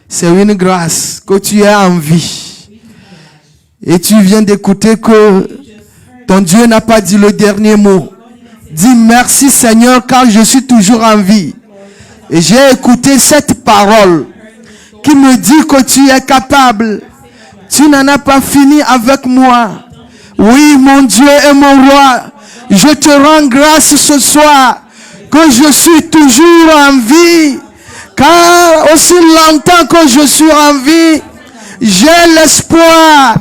C'est une grâce que tu es en vie. Et tu viens d'écouter que ton Dieu n'a pas dit le dernier mot. Dis merci Seigneur car je suis toujours en vie. Et j'ai écouté cette parole qui me dit que tu es capable. Tu n'en as pas fini avec moi. Oui, mon Dieu et mon roi, je te rends grâce ce soir que je suis toujours en vie. Car aussi longtemps que je suis en vie, j'ai l'espoir.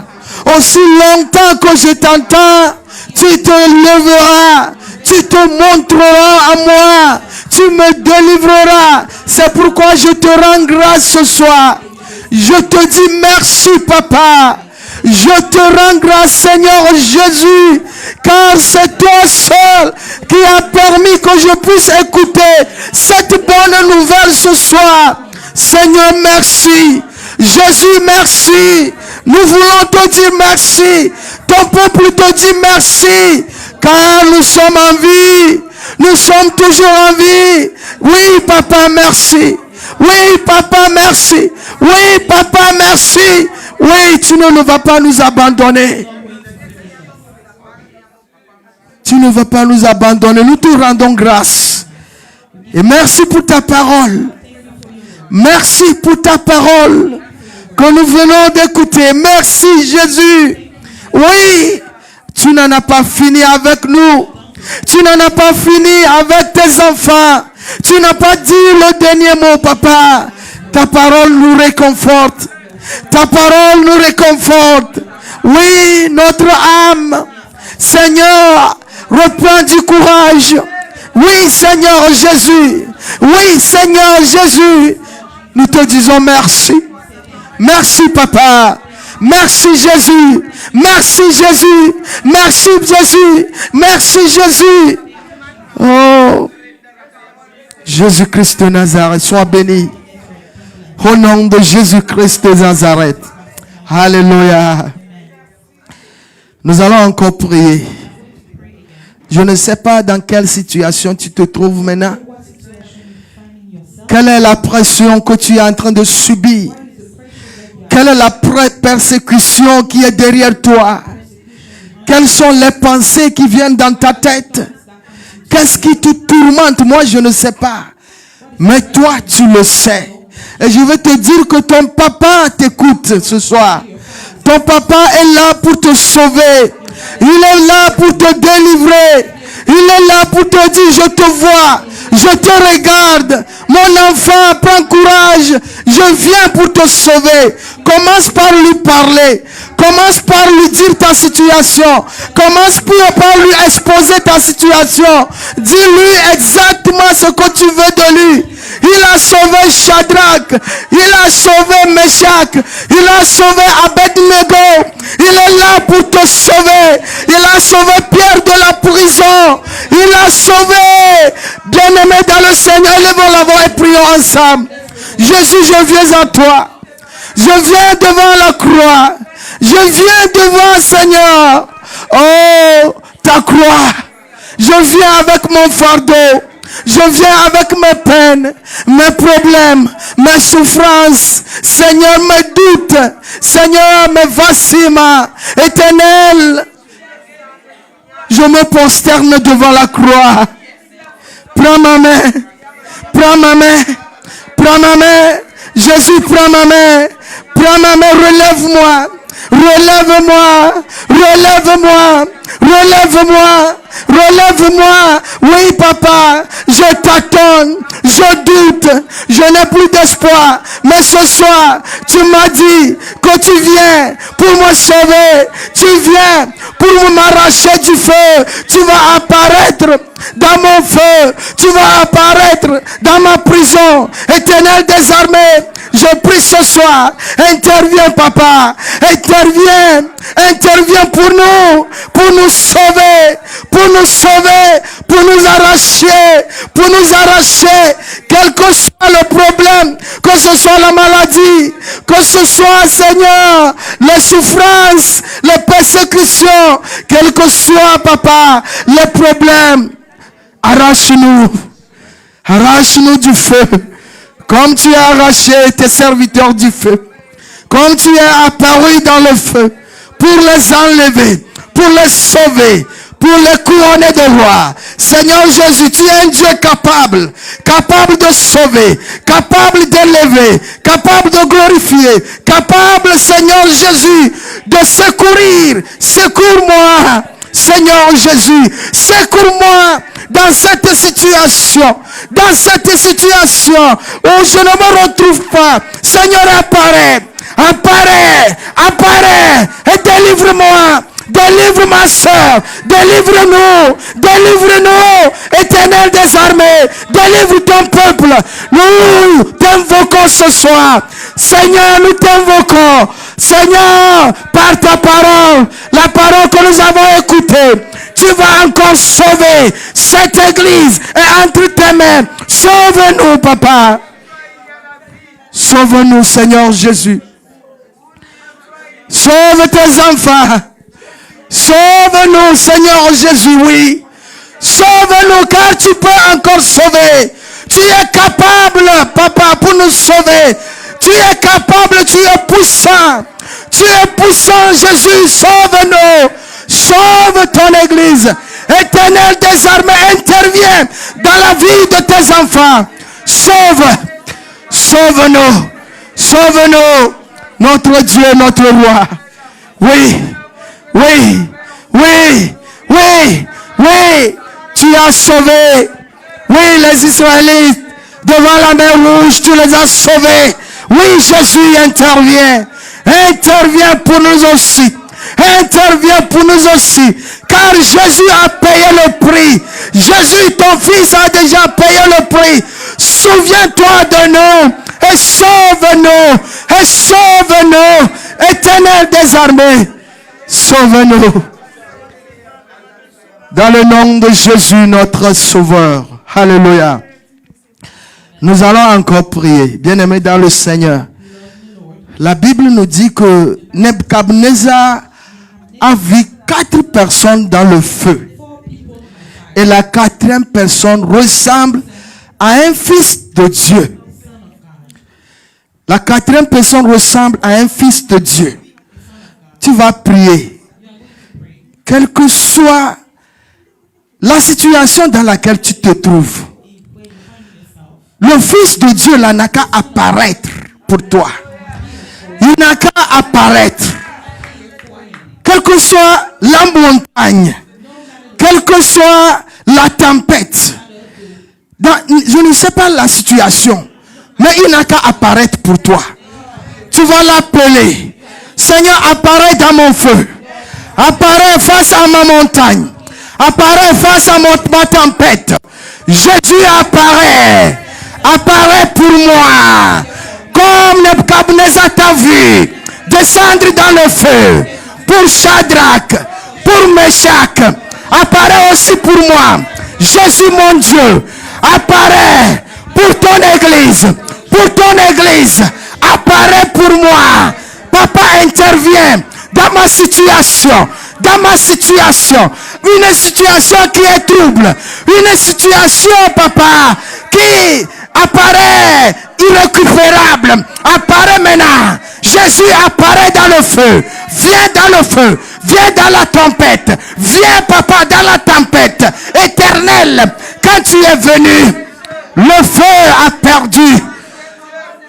Aussi longtemps que je t'entends, tu te lèveras, tu te montreras à moi, tu me délivreras. C'est pourquoi je te rends grâce ce soir. Je te dis merci, Papa. Je te rends grâce, Seigneur Jésus, car c'est toi seul qui a permis que je puisse écouter cette bonne nouvelle ce soir. Seigneur, merci. Jésus, merci. Nous voulons te dire merci. Ton peuple te dit merci, car nous sommes en vie. Nous sommes toujours en vie. Oui, Papa, merci. Oui, Papa, merci. Oui, Papa, merci. Oui, tu ne vas pas nous abandonner. Tu ne vas pas nous abandonner. Nous te rendons grâce. Et merci pour ta parole. Merci pour ta parole que nous venons d'écouter. Merci, Jésus. Oui, tu n'en as pas fini avec nous. Tu n'en as pas fini avec tes enfants. Tu n'as pas dit le dernier mot, Papa. Ta parole nous réconforte. Ta parole nous réconforte. Oui, notre âme, Seigneur, Reprends du courage. Oui, Seigneur Jésus. Oui, Seigneur Jésus. Nous te disons merci. Merci, Papa. Merci, Jésus. Merci, Jésus. Merci, Jésus. Merci, Jésus. Oh, Jésus-Christ de Nazareth, sois béni. Au nom de Jésus-Christ de Nazareth. Alléluia. Nous allons encore prier. Je ne sais pas dans quelle situation tu te trouves maintenant. Quelle est la pression que tu es en train de subir? Quelle est la persécution qui est derrière toi? Quelles sont les pensées qui viennent dans ta tête? Qu'est-ce qui te tourmente? Moi, je ne sais pas. Mais toi, tu le sais. Et je veux te dire que ton papa t'écoute ce soir. Ton papa est là pour te sauver. Il est là pour te délivrer. Il est là pour te dire, je te vois, je te regarde. Mon enfant, prends courage. Je viens pour te sauver. Commence par lui parler. Commence par lui dire ta situation. Commence par lui exposer ta situation. Dis-lui exactement ce que tu veux de lui. Il a sauvé Shadrach. Il a sauvé Meshach. Il a sauvé Abednego. Il est là pour te sauver. Il a sauvé Pierre de la prison. Il a sauvé. Bien-aimé dans le Seigneur, levons la voix et prions ensemble. Jésus, je viens à toi. Je viens devant la croix. Je viens devant, Seigneur. Oh, ta croix. Je viens avec mon fardeau. Je viens avec mes peines, mes problèmes, mes souffrances. Seigneur, mes doutes. Seigneur, mes vacillements. Éternel, je me prosterne devant la croix. Prends ma main. Prends ma main. Prends ma main. Jésus, prends ma main. Prends ma main, relève-moi. Relève-moi. Relève-moi. Relève-moi. Relève-moi. Oui, papa, je t'attends. Je doute. Je n'ai plus d'espoir. Mais ce soir, tu m'as dit que tu viens pour me sauver. Tu viens pour m'arracher du feu. Tu vas apparaître dans mon feu. Tu vas apparaître dans ma prison. Éternel des armées, je prie ce soir. Interviens, papa. Interviens. Interviens pour nous sauver. Pour nous sauver. Pour nous arracher. Pour nous arracher. Quel que soit le problème. Que ce soit la maladie. Que ce soit, Seigneur, les souffrances. Les persécutions. Quel que soit, papa, les problèmes. Arrache-nous. Arrache-nous du feu. Comme tu as arraché tes serviteurs du feu. Comme tu es apparu dans le feu. Pour les enlever. Pour les sauver. Pour les couronner de roi. Seigneur Jésus, tu es un Dieu capable. Capable de sauver. Capable d'élever. Capable de glorifier. Capable, Seigneur Jésus, de secourir. Secours-moi. Seigneur Jésus, secours-moi dans cette situation. Dans cette situation où je ne me retrouve pas. Seigneur, apparaît. Apparaît. Apparaît. Et délivre-moi. Délivre ma soeur, délivre-nous, délivre-nous, Éternel des armées, délivre ton peuple. Nous t'invoquons ce soir. Seigneur, nous t'invoquons. Seigneur, par ta parole, la parole que nous avons écoutée, tu vas encore sauver cette église et entre tes mains. Sauve-nous, papa. Sauve-nous, Seigneur Jésus. Sauve tes enfants. Sauve-nous, Seigneur Jésus, oui. Sauve-nous, car tu peux encore sauver. Tu es capable, papa, pour nous sauver. Tu es capable, tu es puissant. Tu es puissant, Jésus, sauve-nous. Sauve ton église. Éternel des armées, interviens dans la vie de tes enfants. Sauve. Sauve-nous. Sauve-nous. Notre Dieu, notre roi. Oui. Oui, oui, oui, oui, tu as sauvé. Oui, les Israélites, devant la mer rouge, tu les as sauvés. Oui, Jésus, intervient. Intervient pour nous aussi. Interviens pour nous aussi. Car Jésus a payé le prix. Jésus, ton fils, a déjà payé le prix. Souviens-toi de nous. Et sauve-nous. Et sauve-nous. Éternel des armées. Sauve-nous. Dans le nom de Jésus, notre Sauveur. Alléluia. Nous allons encore prier. Bien-aimés dans le Seigneur. La Bible nous dit que Nebuchadnezzar a vu 4 personnes dans le feu. Et la 4e personne ressemble à un fils de Dieu. La 4e personne ressemble à un fils de Dieu. Tu vas prier. Quelle que soit la situation dans laquelle tu te trouves, le fils de Dieu là n'a qu'à apparaître pour toi. Il n'a qu'à apparaître. Quelle que soit la montagne, quelle que soit la tempête, je ne sais pas la situation, mais il n'a qu'à apparaître pour toi. Tu vas l'appeler. Seigneur, apparaît dans mon feu. Apparaît face à ma montagne. Apparaît face à ma tempête. Jésus apparaît. Apparaît pour moi. Comme Nebuchadnezzar t'a vu descendre dans le feu. Pour Shadrach, pour Meshach. Apparaît aussi pour moi. Jésus mon Dieu. Apparaît pour ton église. Pour ton église. Apparaît pour moi. Papa, intervient dans ma situation. Dans ma situation. Une situation qui est trouble. Une situation, papa, qui apparaît irrécupérable. Apparaît maintenant. Jésus apparaît dans le feu. Viens dans le feu. Viens dans la tempête. Viens, papa, dans la tempête. Éternel, quand tu es venu, le feu a perdu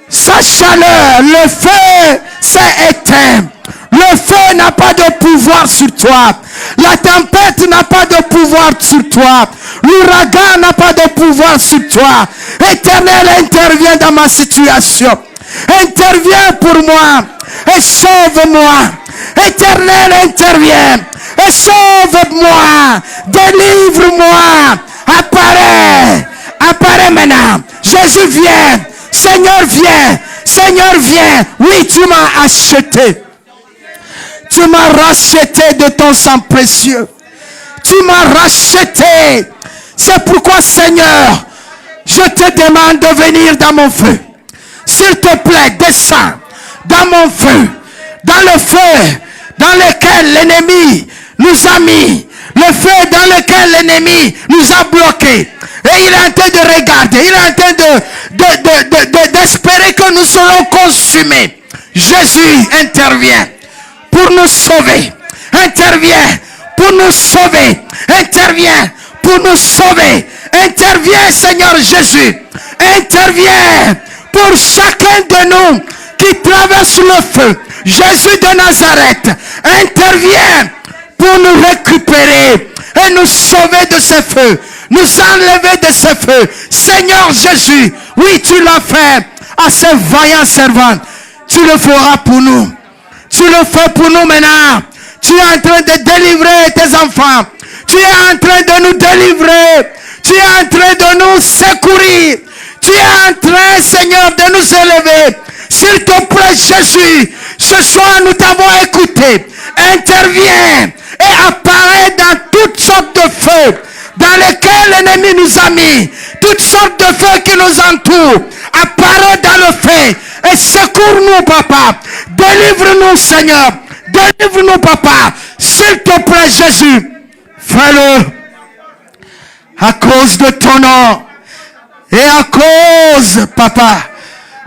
sa chaleur. Le feu s'est éteint. Le feu n'a pas de pouvoir sur toi. La tempête n'a pas de pouvoir sur toi. L'ouragan n'a pas de pouvoir sur toi. Éternel, intervient dans ma situation. Interviens pour moi et sauve-moi. Éternel, intervient et sauve-moi. Délivre-moi. Apparaît. Apparaît maintenant. Jésus vient. Seigneur vient. Seigneur vient. Oui, tu m'as acheté. Tu m'as racheté de ton sang précieux. Tu m'as racheté. C'est pourquoi, Seigneur, je te demande de venir dans mon feu. S'il te plaît, descends dans mon feu. Dans le feu dans lequel l'ennemi nous a mis. Le feu dans lequel l'ennemi nous a bloqués. Et il est en train de regarder. Il est en train d'espérer que nous serons consumés. Jésus intervient pour nous sauver. Intervient pour nous sauver. Intervient pour nous sauver. Intervient, Seigneur Jésus. Intervient pour chacun de nous qui traverse le feu. Jésus de Nazareth intervient pour nous récupérer et nous sauver de ce feu. Nous enlever de ce feu. Seigneur Jésus, oui, tu l'as fait à ce vaillant servant. Tu le feras pour nous. Tu le fais pour nous maintenant. Tu es en train de délivrer tes enfants. Tu es en train de nous délivrer. Tu es en train de nous secourir. Tu es en train, Seigneur, de nous élever. S'il te plaît, Jésus, ce soir nous t'avons écouté. Interviens et apparaît dans toutes sortes de feux dans lesquels l'ennemi nous a mis. Toutes sortes de feux qui nous entourent. Apparaît dans le feu et secours-nous, papa. Délivre-nous, Seigneur. Délivre-nous, papa. S'il te plaît, Jésus, fais-le à cause de ton nom et à cause, papa,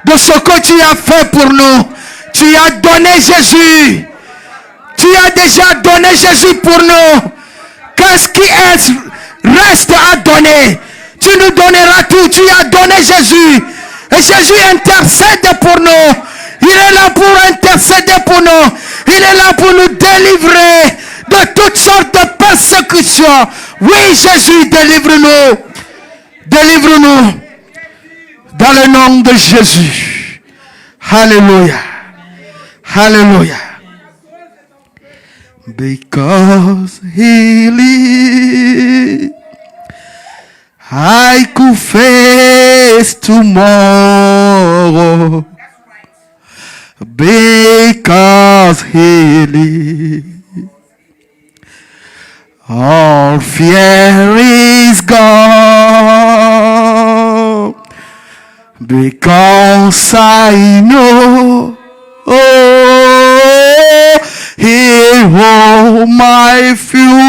de ce que tu as fait pour nous. Tu as donné Jésus. Tu as déjà donné Jésus pour nous. Qu'est-ce qui reste à donner? Tu nous donneras tout. Tu as donné Jésus. Et Jésus intercède pour nous. Il est là pour intercéder pour nous. Il est là pour nous délivrer de toutes sortes de persécutions. Oui, Jésus, délivre-nous. Délivre-nous. Dans le nom de Jésus. Alléluia. Alléluia. Because he lives, I could face tomorrow. Because he lives, all fear is gone. Because I know, he holds my future.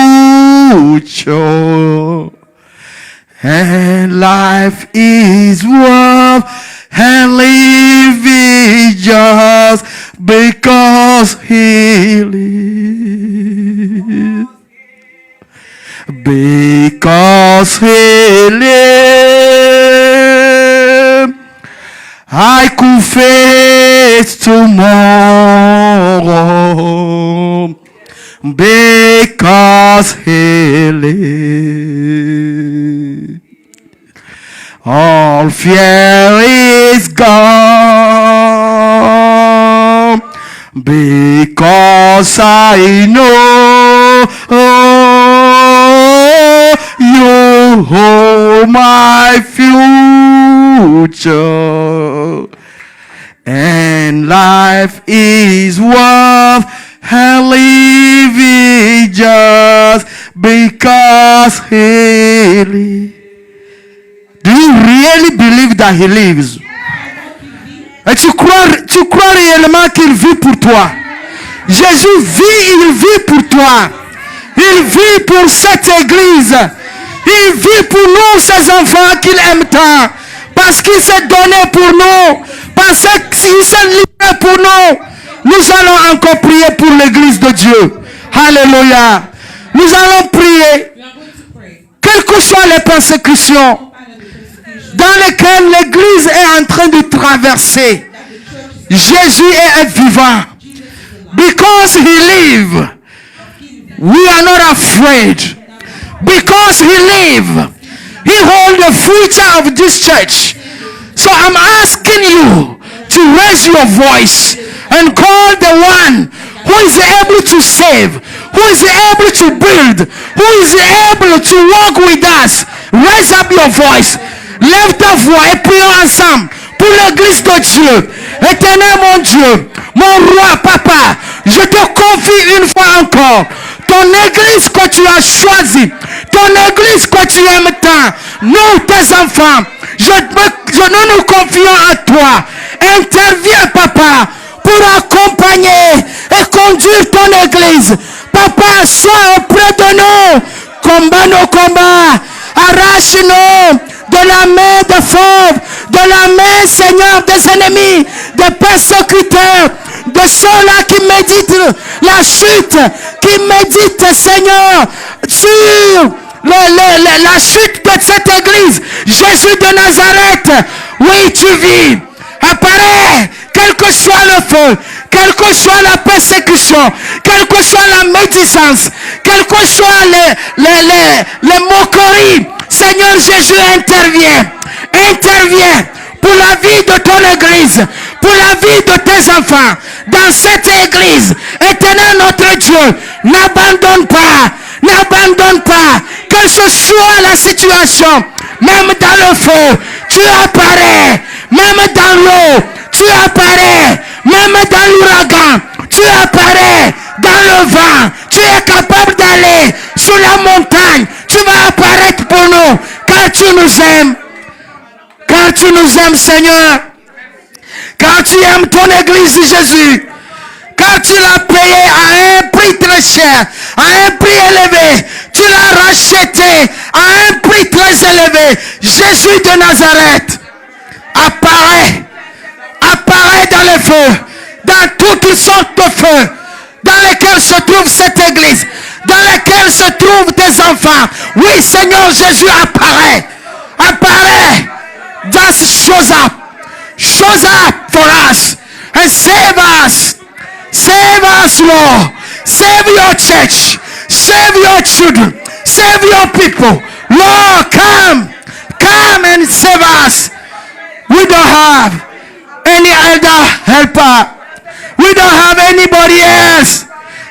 And life is worth and living just because he lives. Because he lives, I could face tomorrow. Because he lives, all fear is gone. Because I know you hold my future, and life is worth living just because he lives. Do you really believe that he lives? Et tu crois réellement qu'il vit pour toi? Jésus vit, il vit pour toi. Il vit pour cette église. Il vit pour nous, ses enfants qu'il aime tant. Parce qu'il s'est donné pour nous. Parce qu'il s'est livré pour nous. Nous allons encore prier pour l'église de Dieu. Alléluia. Nous allons prier. Quelles que soient les persécutions dans lesquelles l'église est en train de traverser, Jésus est vivant. Because he lives, we are not afraid. Because he lives, he holds the future of this church. So I'm asking you to raise your voice and call the one who is able to save, who is able to build, who is able to walk with us. Raise up your voice. Lève ta voix et prions ensemble pour l'église de Dieu. Éternel mon Dieu, mon roi, papa, je te confie une fois encore ton église que tu as choisie, ton église que tu aimes tant, nous tes enfants, nous nous confions à toi. Interviens, papa, pour accompagner et conduire ton église. Papa, sois auprès de nous, combat nos combats, arrache-nous de la main des fauves, de la main, Seigneur, des ennemis, des persécuteurs, de ceux-là qui méditent la chute, qui méditent, Seigneur, sur la chute de cette église. Jésus de Nazareth, oui, tu vis. Apparaît, quel que soit le feu, quelle que soit la persécution, quelle que soit la médisance, quelles que soient les moqueries, Seigneur Jésus, intervient pour la vie de ton église, pour la vie de tes enfants, dans cette église. Éternel notre Dieu, n'abandonne pas, que ce soit la situation, même dans le feu, tu apparais, même dans l'eau, tu apparais, même dans l'ouragan, tu apparais, dans le vent, tu es capable d'aller sur la montagne, tu vas apparaître pour nous, car tu nous aimes. Car tu nous aimes, Seigneur. Car tu aimes ton église, Jésus. Car tu l'as payé à un prix très cher, à un prix élevé. Tu l'as racheté à un prix très élevé. Jésus de Nazareth, apparaît dans les feux, dans toutes sortes de feux, dans lesquels se trouve cette église, dans lesquels se trouvent tes enfants. Oui, Seigneur Jésus, apparaît. Just shows up for us and save us, Lord. Save your church, save your children, save your people. Lord, come and save us. We don't have any other helper. We don't have anybody else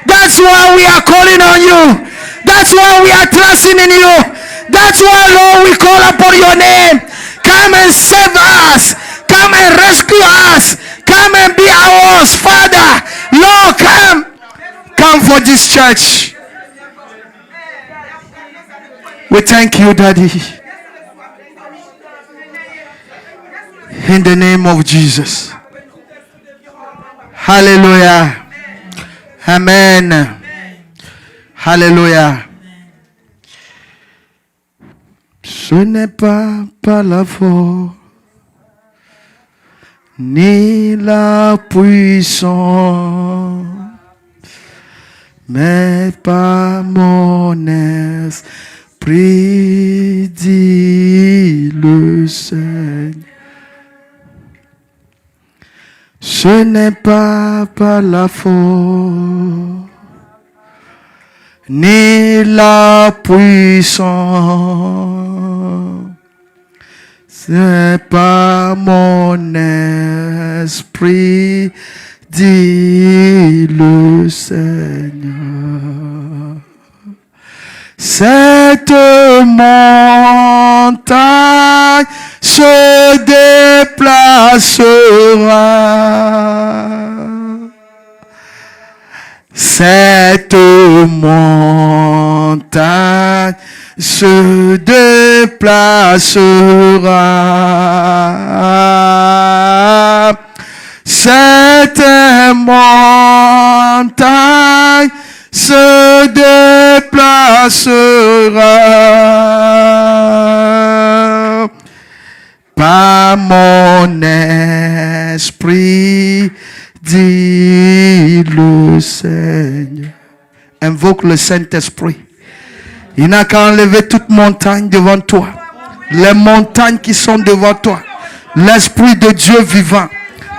That's why we are calling on you. That's why we are trusting in you. That's why, Lord, we call upon your name. Come and save us. Come and rescue us. Come and be ours, Father. Lord, come. Come for this church. We thank you, Daddy. In the name of Jesus. Hallelujah. Amen. Hallelujah. Ce n'est pas par la force ni la puissance, mais par mon esprit, dit le Seigneur. Ce n'est pas par la force ni la puissance, c'est par mon esprit, dit le Seigneur. Cette montagne se déplacera. Cette montagne se déplacera. Cette montagne se déplacera. Par mon esprit, dit le Seigneur. Invoque le Saint-Esprit. Il n'a qu'à enlever toute montagne devant toi. Les montagnes qui sont devant toi. L'Esprit de Dieu vivant.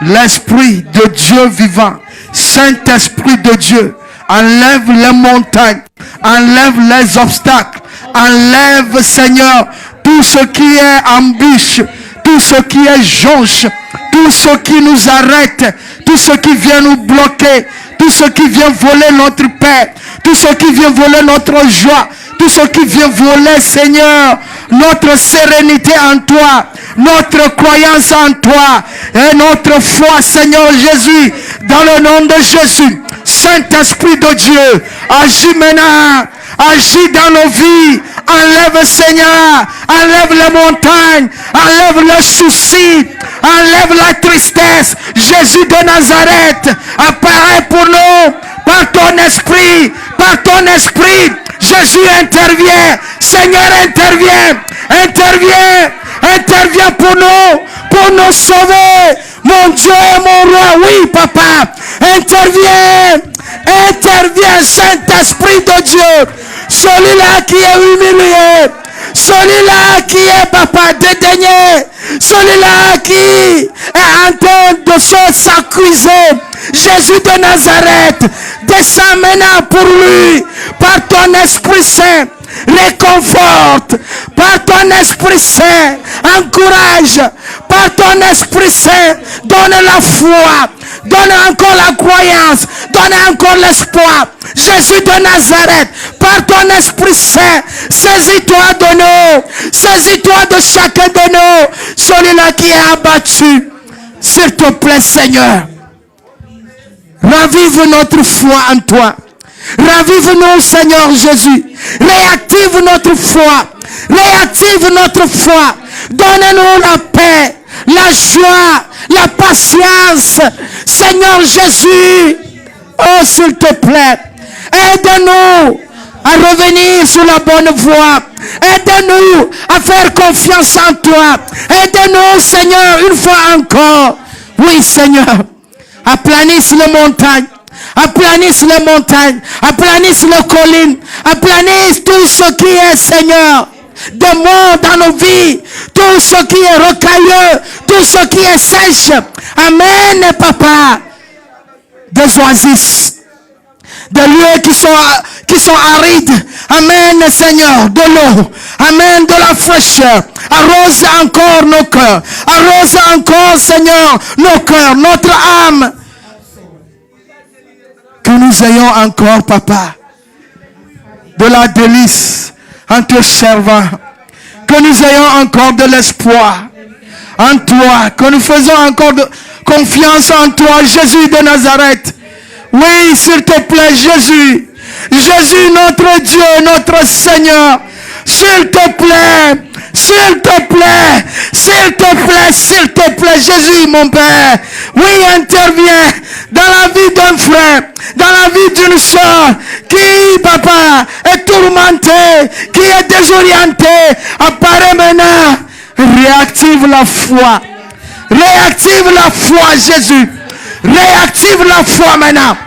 L'Esprit de Dieu vivant. Saint-Esprit de Dieu. Enlève les montagnes. Enlève les obstacles. Enlève, Seigneur, tout ce qui est embûche. Tout ce qui est jonche. Tout ce qui nous arrête. Tout ce qui vient nous bloquer. Tout ce qui vient voler notre paix. Tout ce qui vient voler notre joie. Tout ce qui vient voler, Seigneur, notre sérénité en toi, notre croyance en toi et notre foi, Seigneur Jésus, dans le nom de Jésus. Saint-Esprit de Dieu, agis maintenant, agis dans nos vies. Enlève, Seigneur, enlève les montagnes, enlève les soucis, enlève la tristesse. Jésus de Nazareth, apparaît pour nous par ton esprit, par ton esprit. Jésus intervient, Seigneur intervient, intervient, intervient pour nous sauver. Mon Dieu, mon roi, oui papa, intervient, intervient Saint-Esprit de Dieu, celui-là qui est humilié, celui-là qui est papa dédaigné, celui-là qui est en train de s'accuser. Jésus de Nazareth, descends maintenant pour lui, par ton Esprit Saint, réconforte, par ton Esprit Saint, encourage, par ton Esprit Saint, donne la foi, donne encore la croyance, donne encore l'espoir. Jésus de Nazareth, par ton Esprit Saint, saisis-toi de nous, saisis-toi de chacun de nous, celui-là qui est abattu. S'il te plaît, Seigneur, ravive notre foi en toi. Ravive-nous, Seigneur Jésus. Réactive notre foi. Réactive notre foi. Donne-nous la paix, la joie, la patience. Seigneur Jésus, oh s'il te plaît, aide-nous à revenir sur la bonne voie. Aide-nous à faire confiance en toi. Aide-nous, Seigneur, une fois encore. Oui, Seigneur. Aplanisse les montagnes. Aplanisse les montagnes. Aplanisse les collines. Aplanisse tout ce qui est, Seigneur, de mort dans nos vies. Tout ce qui est rocailleux. Tout ce qui est sèche. Amen, papa. Des oasis. Des lieux qui sont arides. Amen, Seigneur, de l'eau. Amen, de la fraîcheur. Arrose encore nos cœurs. Arrose encore, Seigneur, nos cœurs, notre âme. Que nous ayons encore, papa, de la délice en te servant. Que nous ayons encore de l'espoir en toi. Que nous faisons encore de confiance en toi, Jésus de Nazareth. Oui, s'il te plaît, Jésus. Jésus, notre Dieu, notre Seigneur. S'il te plaît, s'il te plaît, s'il te plaît, s'il te plaît, Jésus, mon Père. Oui, interviens dans la vie d'un frère, dans la vie d'une soeur qui, papa, est tourmentée, qui est désorientée. Apparaît maintenant. Réactive la foi. Réactive la foi, Jésus. Réactive la foi maintenant.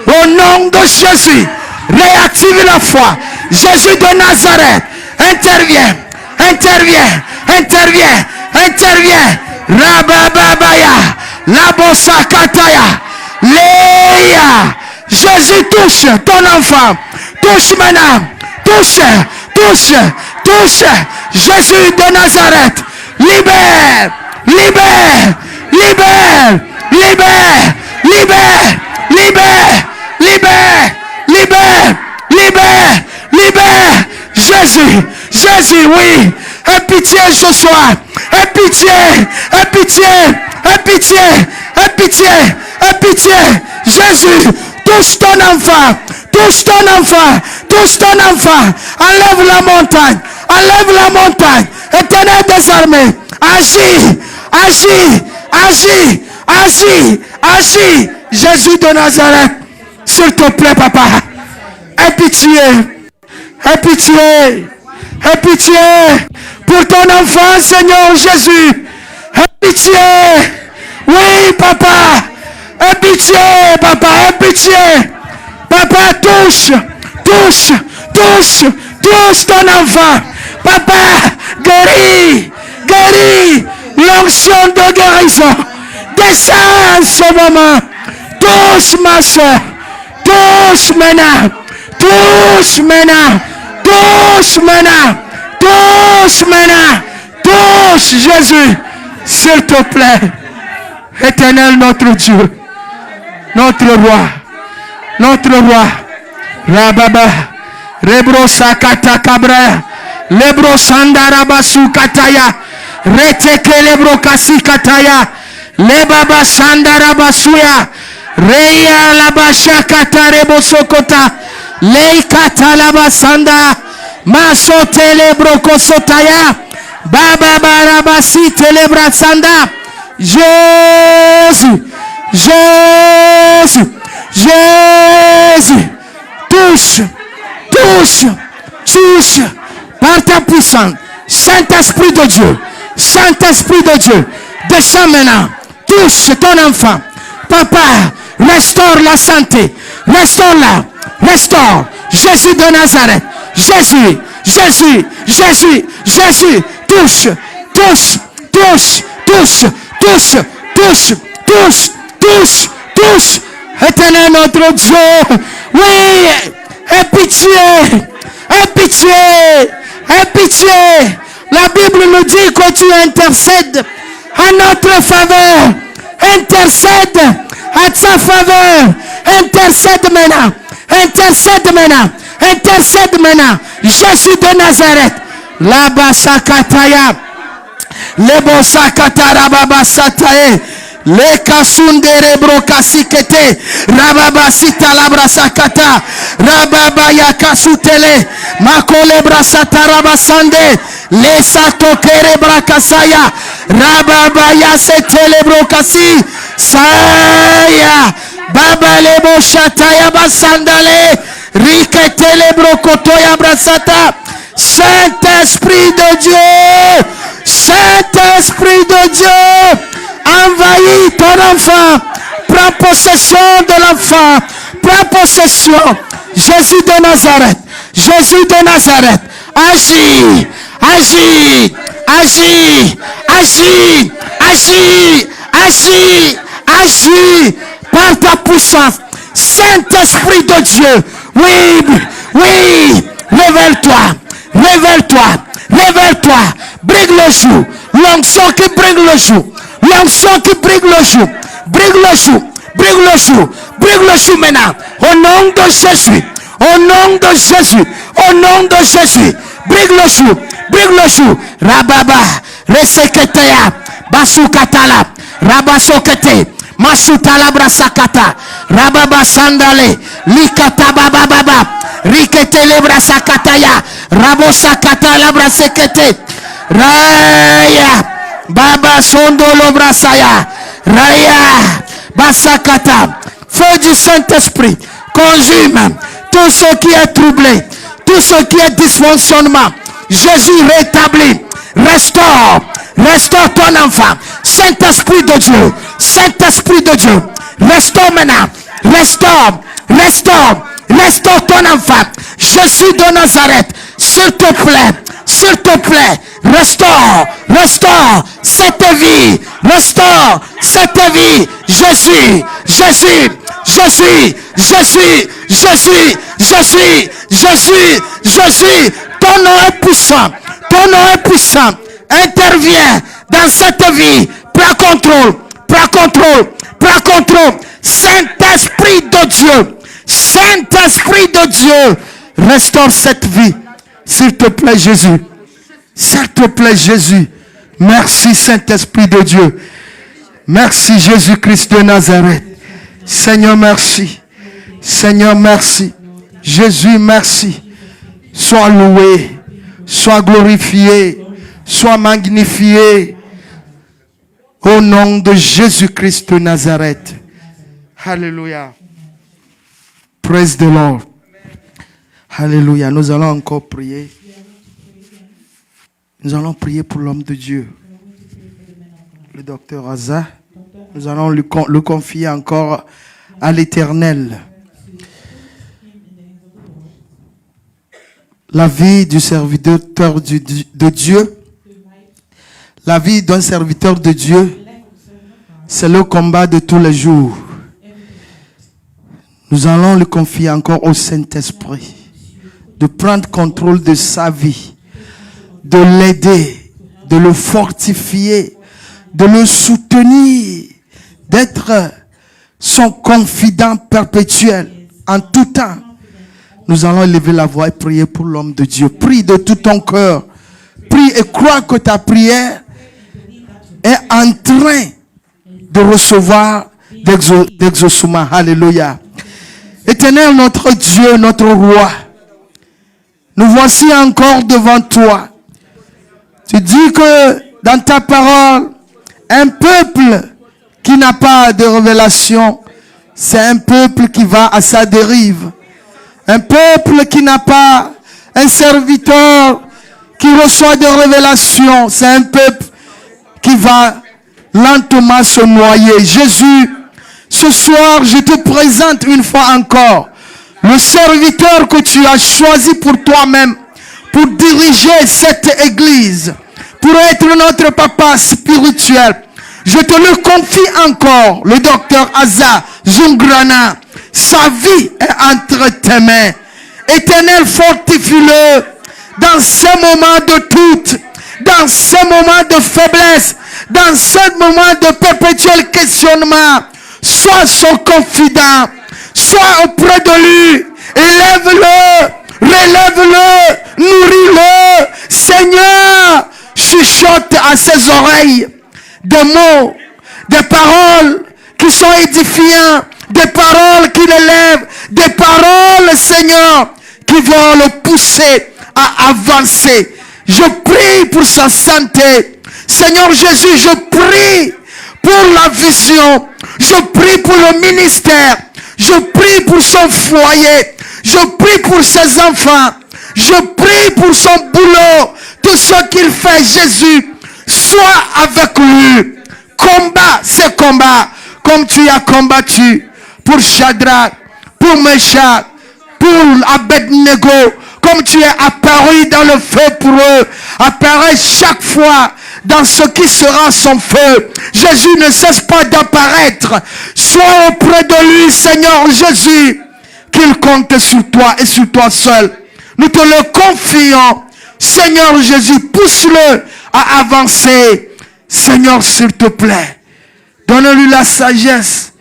Au nom de Jésus. Réactive la foi. Jésus de Nazareth. Interviens. Interviens. Interviens. Interviens. Rabababaya. Labosa kataya. Léa. Jésus touche ton enfant. Touche maintenant. Touche. Touche. Touche. Jésus de Nazareth. Libère. Libère. Libère. Libère. Libère. Libère. Libère. Libère. Libère. Libère. Jésus. Jésus, oui. Aie pitié ce soir. Aie pitié. Aie pitié. Aie pitié. Aie pitié. Aie pitié. Jésus, touche ton enfant. Touche ton enfant. Touche ton enfant. Enlève la montagne. Enlève la montagne. Éternel des armées. Agis. Agis. Agis. Agis. Agis. Jésus de Nazareth. S'il te plaît, papa. Aie pitié. Aie pitié. Aie pitié. Pour ton enfant, Seigneur Jésus. Aie pitié. Oui, papa. Aie pitié, papa. Aie pitié. Papa, touche. Touche. Touche. Touche ton enfant. Papa, guéris. Guéris. L'onction de guérison. Descends en ce moment. Touche ma soeur. Touche maintenant. Touche maintenant. Touche maintenant. Touche maintenant. Touche Jésus. S'il te plaît. Éternel notre Dieu. Notre roi. Notre roi. Rababa. Rebro sakata kabra. Lebro sandarabasu kataya. Reteke lebro kasi kataya. Lebaba sandarabasuya. Reya labasha katarebo sokota. Leikata labasanda. Masote lebro kosotaya. Baba barabasi telebra sanda. Jésus. Jésus. Jésus. Touche. Touche. Touche. Par ta puissance. Saint-Esprit de Dieu. Saint-Esprit de Dieu. Descends maintenant. Touche ton enfant. Papa, restaure la santé. Restaure-la. Restaure. Jésus de Nazareth. Jésus. Jésus. Jésus. Jésus. Touche. Touche. Touche. Touche. Touche. Touche. Touche. Touche. Touche. Éternel notre Dieu. Oui. Aie pitié. Aie pitié. Aie pitié. La Bible nous dit que tu intercèdes à notre faveur. Intercède à sa faveur. Intercède maintenant. Intercède maintenant. Intercède maintenant. Jésus de Nazareth. Labasakataya. Lebosakatarababasatae. Le kasundere brokasikete. Rababasita labrasakata. Rababaya kasutele. Makole brasatarabasande. Le satokere brakasaya. Rababaya setele brokasi. Saya. Baba lebo shataya basandale. Riketele brokotoya brasata. Saint-Esprit de Dieu. Saint-Esprit de Dieu. Envahis ton enfant. Prends possession de l'enfant. Prends possession. Jésus de Nazareth. Jésus de Nazareth. Agis. Agis. Agis. Agis. Agis. Agis. Agis. Par ta puissance. Saint-Esprit de Dieu. Oui. Oui. Révèle-toi. Révèle-toi. Révèle-toi. Brigue le jour. L'onction qui brigue le jour. L'onction qui brigue le jour. Brigue le jour. Brigue le jour. Brigue Brigue le joug maintenant. Au nom de Jésus. Au nom de Jésus. Au nom de Jésus. Brigue le joug. Brigue le joug. Rababa. Reseketeya. Basukatala. Rabasokete. Masutala brasakata. Rababa sandale. Likata baba baba. Riketele brasakataya. Rabosakata la brasekete. Raya. Baba sondolo brasaya. Raya. Basakata. Feu du Saint-Esprit. Consume tout ce qui est troublé. Tout ce qui est dysfonctionnement. Jésus rétablit. Restaure. Restaure ton enfant. Saint-Esprit de Dieu. Saint-Esprit de Dieu. Restaure maintenant. Restaure. Restaure. Restaure ton enfant. Jésus de Nazareth. S'il te plaît. S'il te plaît. Restaure. Restaure cette vie. Restaure cette vie. Jésus. Jésus. Jésus. Jésus. Jésus. Jésus. Jésus. Jésus. Ton nom est puissant. Ton nom est puissant. Interviens dans cette vie. Prends contrôle. Prends contrôle. Prends contrôle. Saint-Esprit de Dieu. Saint-Esprit de Dieu. Restaure cette vie. S'il te plaît, Jésus. S'il te plaît, Jésus. Merci, Saint-Esprit de Dieu. Merci, Jésus-Christ de Nazareth. Seigneur, merci. Seigneur, merci. Jésus, merci. Sois loué. Sois glorifié. Sois magnifié. Au nom de Jésus-Christ de Nazareth. Alléluia. Praise the Lord. Alléluia. Nous allons encore prier. Nous allons prier pour l'homme de Dieu, le docteur Aza. Nous allons le confier encore à l'Éternel. La vie du serviteur de Dieu, la vie d'un serviteur de Dieu, c'est le combat de tous les jours. Nous allons le confier encore au Saint-Esprit, de prendre contrôle de sa vie, de l'aider, de le fortifier, de le soutenir, d'être son confident perpétuel en tout temps. Nous allons lever la voix et prier pour l'homme de Dieu. Prie de tout ton cœur. Prie et crois que ta prière est en train de recevoir d'exaucement. Alléluia. Éternel, notre Dieu, notre roi, nous voici encore devant toi. Tu dis que dans ta parole, un peuple qui n'a pas de révélation, c'est un peuple qui va à sa dérive. Un peuple qui n'a pas un serviteur qui reçoit des révélations, c'est un peuple qui va lentement se noyer. Jésus, ce soir, je te présente une fois encore le serviteur que tu as choisi pour toi-même, pour diriger cette église, pour être notre papa spirituel. Je te le confie encore, le docteur Aza Zungrana. Sa vie est entre tes mains. Éternel, fortifie-le dans ces moments de doute, dans ces moments de faiblesse, dans ces moments de perpétuel questionnement. Sois son confident, sois auprès de lui, élève-le, relève-le, nourris-le. Seigneur, chuchote à ses oreilles des mots, des paroles qui sont édifiants, des paroles qui l'élèvent, des paroles, Seigneur, qui vont le pousser à avancer. Je prie pour sa santé. Seigneur Jésus, je prie pour la vision. Je prie pour le ministère. Je prie pour son foyer. Je prie pour ses enfants. Je prie pour son boulot. Tout ce qu'il fait, Jésus, sois avec lui. Combat ce combat comme tu as combattu pour Shadrach, pour Meshach, pour Abednego, comme tu es apparu dans le feu pour eux. Apparaît chaque fois dans ce qui sera son feu. Jésus ne cesse pas d'apparaître. Sois auprès de lui, Seigneur Jésus, qu'il compte sur toi et sur toi seul. Nous te le confions. Seigneur Jésus, pousse-le à avancer. Seigneur, s'il te plaît, donne-lui la sagesse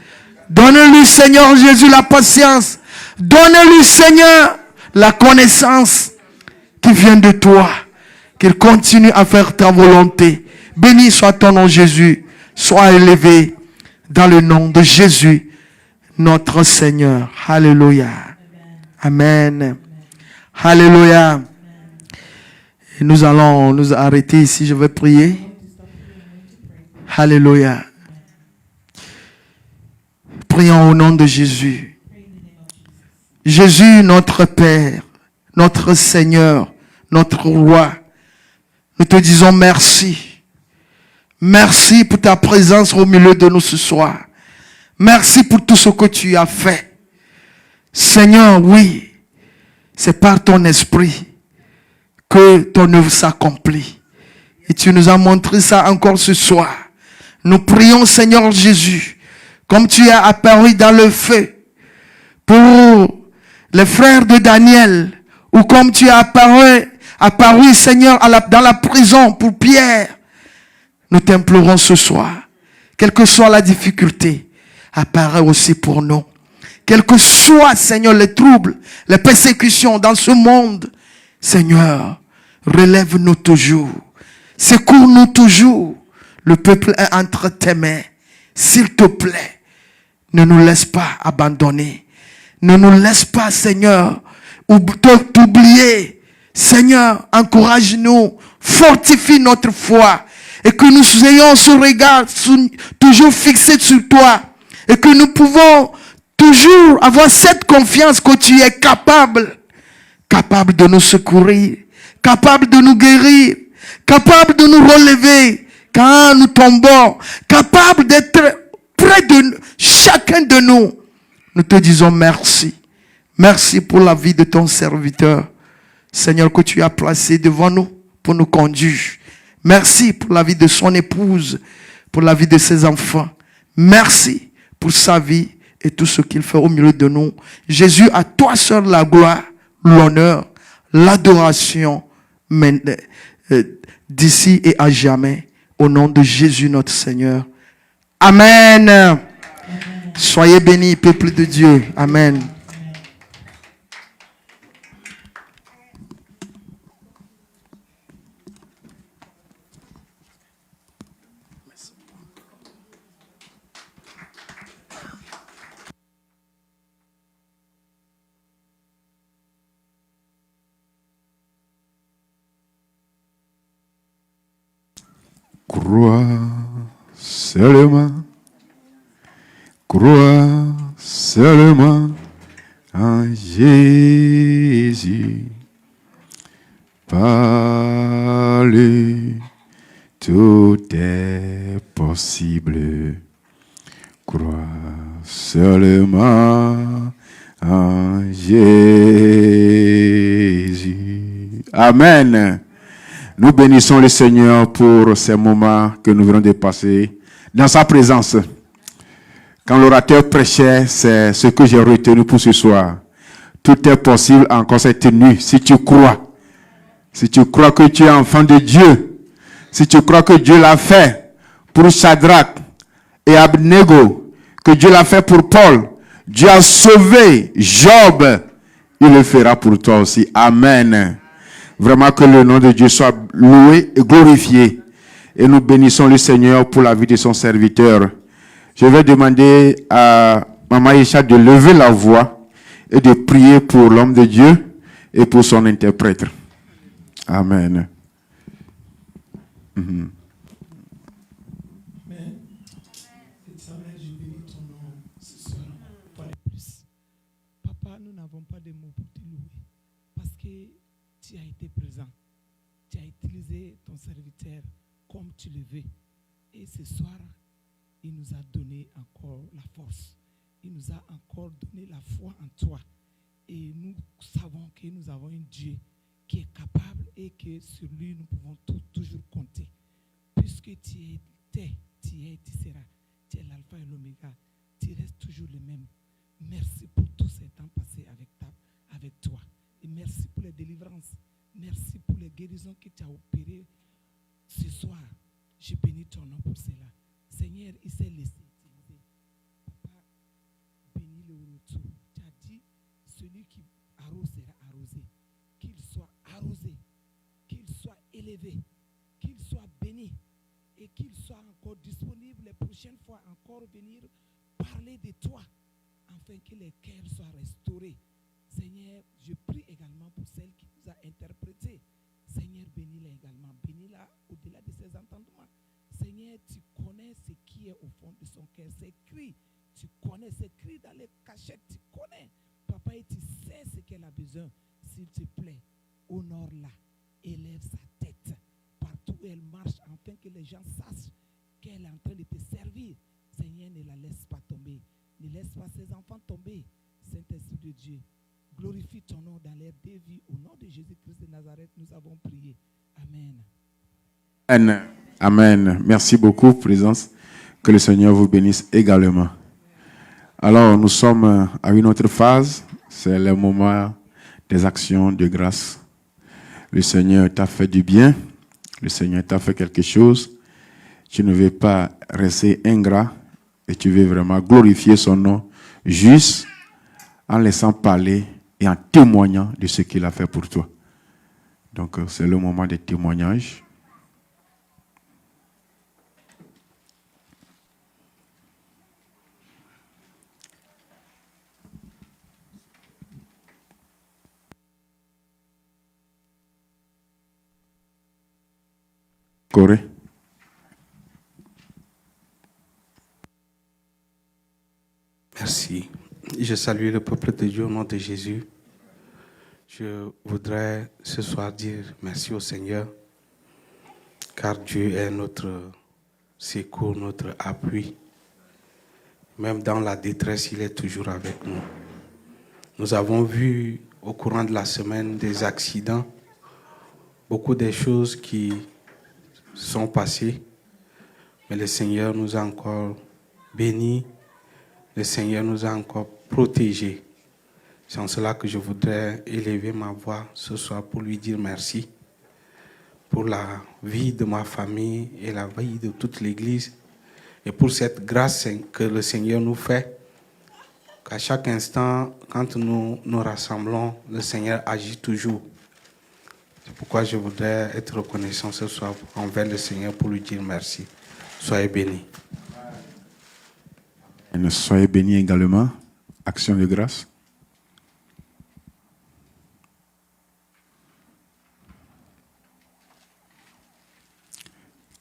Donne-lui, Seigneur Jésus, la patience. Donne-lui, Seigneur, la connaissance qui vient de toi. Qu'il continue à faire ta volonté. Béni soit ton nom, Jésus. Sois élevé dans le nom de Jésus, notre Seigneur. Alléluia. Amen. Alléluia. Et nous allons nous arrêter ici. Je vais prier. Alléluia. Prions au nom de Jésus. Jésus, notre Père, notre Seigneur, notre Roi, nous te disons merci. Merci pour ta présence au milieu de nous ce soir. Merci pour tout ce que tu as fait. Seigneur, oui, c'est par ton esprit que ton œuvre s'accomplit. Et tu nous as montré ça encore ce soir. Nous prions, Seigneur Jésus, comme tu es apparu dans le feu pour les frères de Daniel, ou comme tu es apparu, Seigneur, dans la prison pour Pierre. Nous t'implorons ce soir, quelle que soit la difficulté, apparaît aussi pour nous. Quels que soient, Seigneur, les troubles, les persécutions dans ce monde, Seigneur, relève-nous toujours. Secours-nous toujours. Le peuple est entre tes mains. S'il te plaît, ne nous laisse pas abandonner. Ne nous laisse pas, Seigneur, t'oublier. Seigneur, encourage-nous, fortifie notre foi. Et que nous ayons ce regard toujours fixé sur toi. Et que nous pouvons toujours avoir cette confiance que tu es capable de nous secourir, capable de nous guérir, capable de nous relever quand nous tombons, capable d'être près de chacun de nous. Nous te disons merci. Merci pour la vie de ton serviteur, Seigneur, que tu as placé devant nous pour nous conduire. Merci pour la vie de son épouse, pour la vie de ses enfants. Merci pour sa vie et tout ce qu'il fait au milieu de nous. Jésus, à toi seul la gloire, l'honneur, l'adoration, d'ici et à jamais, au nom de Jésus notre Seigneur. Amen. Amen. Soyez bénis, peuple de Dieu. Amen. Crois seulement en Jésus. Parle, tout est possible. Crois seulement en Jésus. Amen. Nous bénissons le Seigneur pour ces moments que nous venons de passer dans sa présence. Quand l'orateur prêchait, c'est ce que j'ai retenu pour ce soir. Tout est possible encore cette tenue si tu crois. Si tu crois que tu es enfant de Dieu. Si tu crois que Dieu l'a fait pour Shadrach et Abednego, que Dieu l'a fait pour Paul. Dieu a sauvé Job. Il le fera pour toi aussi. Amen. Vraiment que le nom de Dieu soit loué et glorifié. Et nous bénissons le Seigneur pour la vie de son serviteur. Je vais demander à Maman Isha de lever la voix et de prier pour l'homme de Dieu et pour son interprète. Amen. Amen. Éternel, je bénis ton nom ce soir. Plus. Papa, nous n'avons pas de mots pour te louer parce que tu as été présent. Tu as utilisé ton serviteur comme tu le veux. Et ce soir, il nous a donné encore la force. Il nous a encore donné la foi en toi. Et nous savons que nous avons un Dieu qui est capable et que sur lui nous pouvons toujours compter. Puisque tu es, tu seras. Tu es l'alpha et l'oméga. Tu restes toujours le même. Merci pour tous ces temps passés avec toi. Et merci pour les délivrances. Merci pour les guérisons que tu as opérées ce soir. Je bénis ton nom pour cela. Seigneur, il s'est laissé utiliser. Papa, celui qui arrose sera arrosé. Qu'il soit arrosé, qu'il soit élevé, qu'il soit béni et qu'il soit encore disponible les prochaines fois encore venir parler de toi afin que les cœurs soient restaurés. Seigneur, je prie également pour celle qui nous a interprété. Seigneur, bénis-la également. Bénis-la au-delà de ses entendements. Seigneur, tu connais ce qui est au fond de son cœur. Ses cris, tu connais ses cris dans les cachettes. Tu connais, papa, et tu sais ce qu'elle a besoin. S'il te plaît, honore-la. Élève sa tête partout où elle marche, afin que les gens sachent qu'elle est en train de te servir. Seigneur, ne la laisse pas tomber. Ne laisse pas ses enfants tomber. Saint-Esprit de Dieu, glorifie ton nom dans l'air des vies. Au nom de Jésus-Christ de Nazareth, nous avons prié. Amen. Amen. Amen. Merci beaucoup, présence. Que le Seigneur vous bénisse également. Alors, nous sommes à une autre phase. C'est le moment des actions de grâce. Le Seigneur t'a fait du bien. Le Seigneur t'a fait quelque chose. Tu ne veux pas rester ingrat et tu veux vraiment glorifier son nom juste en laissant parler et en témoignant de ce qu'il a fait pour toi. Donc, c'est le moment des témoignages. Corée. Merci. Je salue le peuple de Dieu au nom de Jésus. Je voudrais ce soir dire merci au Seigneur, car Dieu est notre secours, notre appui. Même dans la détresse, il est toujours avec nous. Nous avons vu au courant de la semaine des accidents, beaucoup de choses qui sont passées, mais le Seigneur nous a encore bénis, le Seigneur nous a encore protégés. C'est en cela que je voudrais élever ma voix ce soir pour lui dire merci pour la vie de ma famille et la vie de toute l'Église et pour cette grâce que le Seigneur nous fait, qu'à chaque instant, quand nous nous rassemblons, le Seigneur agit toujours. C'est pourquoi je voudrais être reconnaissant ce soir envers le Seigneur pour lui dire merci. Soyez bénis. Soyez bénis également. Action de grâce.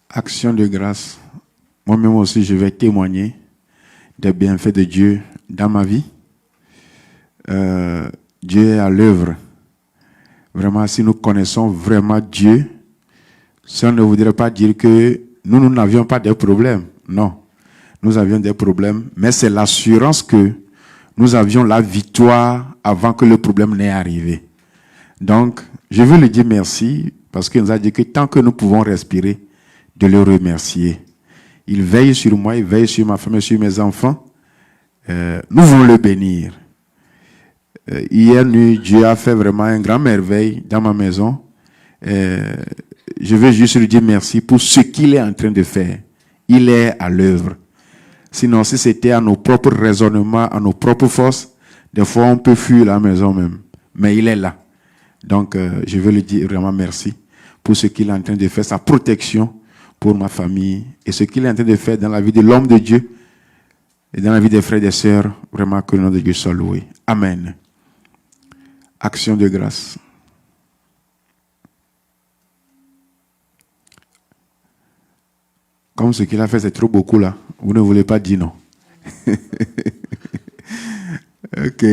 Action de grâce. Moi-même aussi, je vais témoigner des bienfaits de Dieu dans ma vie. Dieu est à l'œuvre. Vraiment, si nous connaissons vraiment Dieu, ça ne voudrait pas dire que nous n'avions pas de problèmes. Non, nous avions des problèmes, mais c'est l'assurance que nous avions la victoire avant que le problème n'ait arrivé. Donc, je veux lui dire merci, parce qu'il nous a dit que tant que nous pouvons respirer, de le remercier. Il veille sur moi, il veille sur ma femme et sur mes enfants. Nous voulons le bénir. Hier nuit, Dieu a fait vraiment un grand merveille dans ma maison. Je veux juste lui dire merci pour ce qu'il est en train de faire. Il est à l'œuvre. Sinon, si c'était à nos propres raisonnements, à nos propres forces, des fois on peut fuir la maison même. Mais il est là. Donc, je veux lui dire vraiment merci pour ce qu'il est en train de faire, sa protection pour ma famille et ce qu'il est en train de faire dans la vie de l'homme de Dieu et dans la vie des frères et des sœurs. Vraiment que le nom de Dieu soit loué. Amen. Action de grâce. Comme ce qu'il a fait, c'est trop beaucoup là. Vous ne voulez pas dire non. Ok.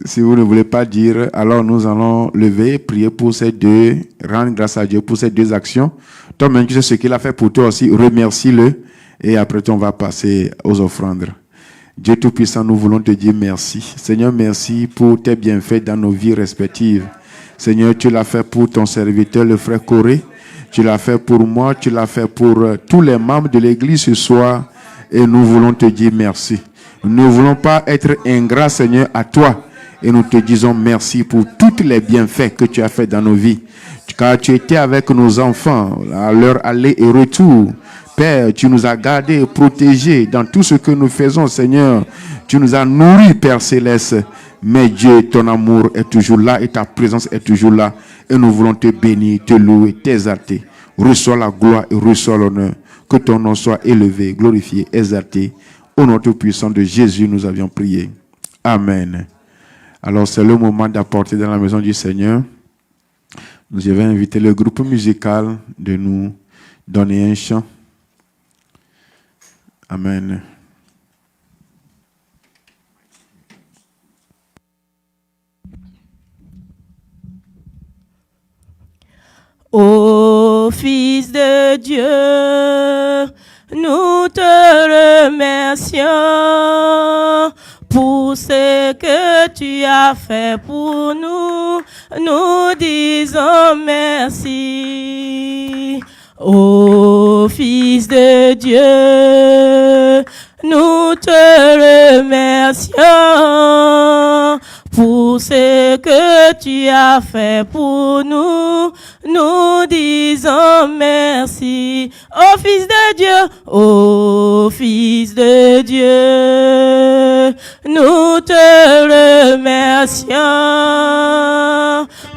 Si vous ne voulez pas dire, alors nous allons lever, prier pour ces deux, rendre grâce à Dieu pour ces deux actions. Toi-même, tu sais ce qu'il a fait pour toi aussi, remercie-le. Et après, on va passer aux offrandes. Dieu Tout-Puissant, nous voulons te dire merci. Seigneur, merci pour tes bienfaits dans nos vies respectives. Seigneur, tu l'as fait pour ton serviteur, le frère Corée. Tu l'as fait pour moi, tu l'as fait pour tous les membres de l'Église ce soir. Et nous voulons te dire merci. Nous ne voulons pas être ingrats, Seigneur, à toi. Et nous te disons merci pour tous les bienfaits que tu as fait dans nos vies. Car tu étais avec nos enfants à leur aller et retour. Père, tu nous as gardés, protégés dans tout ce que nous faisons, Seigneur. Tu nous as nourris, Père Céleste. Mais Dieu, ton amour est toujours là et ta présence est toujours là. Et nous voulons te bénir, te louer, t'exalter. Reçois la gloire et reçois l'honneur. Que ton nom soit élevé, glorifié, exalté. Au nom tout puissant de Jésus, nous avions prié. Amen. Alors, c'est le moment d'apporter dans la maison du Seigneur. Je vais inviter le groupe musical de nous donner un chant. Amen. Ô Fils de Dieu, nous te remercions pour ce que tu as fait pour nous. Nous disons merci. Ô Fils de Dieu, nous te remercions pour ce que tu as fait pour nous. Nous disons merci. Ô Fils de Dieu, ô Fils de Dieu, nous te remercions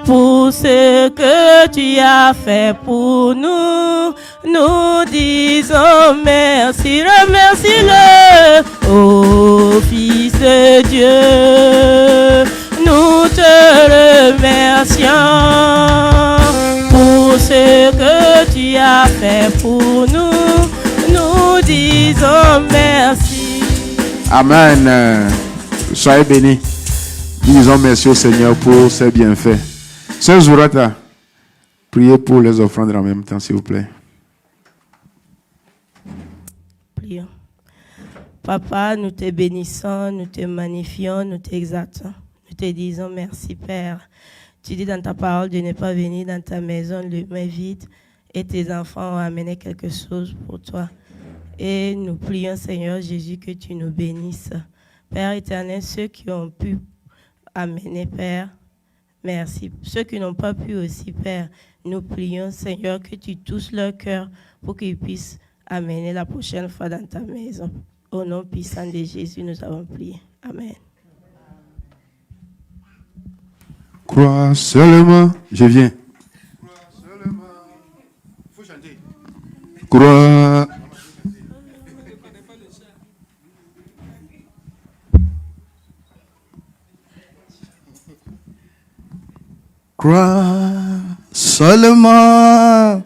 pour ce que tu as fait pour nous. Nous disons merci. Remercie-le, ô Fils de Dieu. Nous te remercions pour ce que tu as fait pour nous. Nous disons merci. Amen. Soyez bénis. Nous disons merci au Seigneur pour ses bienfaits. Sœur Zourata, priez pour les offrandes en même temps, s'il vous plaît. Prions. Papa, nous te bénissons, nous te magnifions, nous t'exaltons. Nous te disons merci, Père. Tu dis dans ta parole de ne pas venir dans ta maison les mains vides et tes enfants ont amené quelque chose pour toi. Et nous prions, Seigneur Jésus, que tu nous bénisses. Père éternel, ceux qui ont pu amener, Père, merci. Ceux qui n'ont pas pu aussi, Père, nous prions, Seigneur, que tu touches leur cœur pour qu'ils puissent amener la prochaine fois dans ta maison. Au nom puissant de Jésus, nous avons prié. Amen. Crois seulement, je viens. Crois seulement. Faut chanter. Crois. Crois seulement,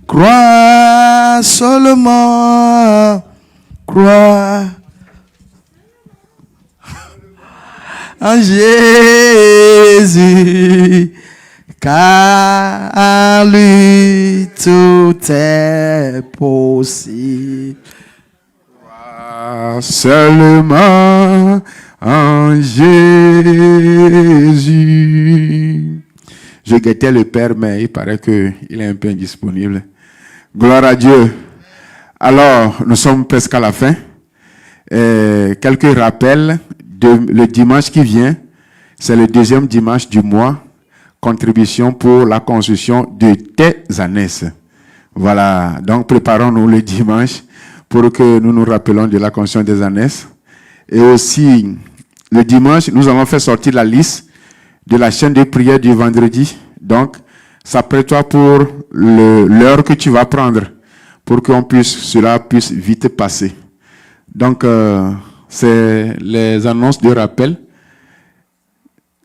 crois seulement, crois en Jésus, car lui tout est possible. Crois seulement en Jésus. Je guettais le Père, mais il paraît qu'il est un peu indisponible. Gloire à Dieu. Alors, nous sommes presque à la fin. Quelques rappels. Le dimanche qui vient, c'est le deuxième dimanche du mois. Contribution pour la construction de tes ânesses. Voilà. Donc, préparons-nous le dimanche pour que nous nous rappelons de la construction des ânesses. Et aussi, le dimanche, nous allons faire sortir la liste de la chaîne de prière du vendredi. Donc, s'apprête-toi pour l'heure que tu vas prendre pour que cela puisse vite passer. Donc, c'est les annonces de rappel.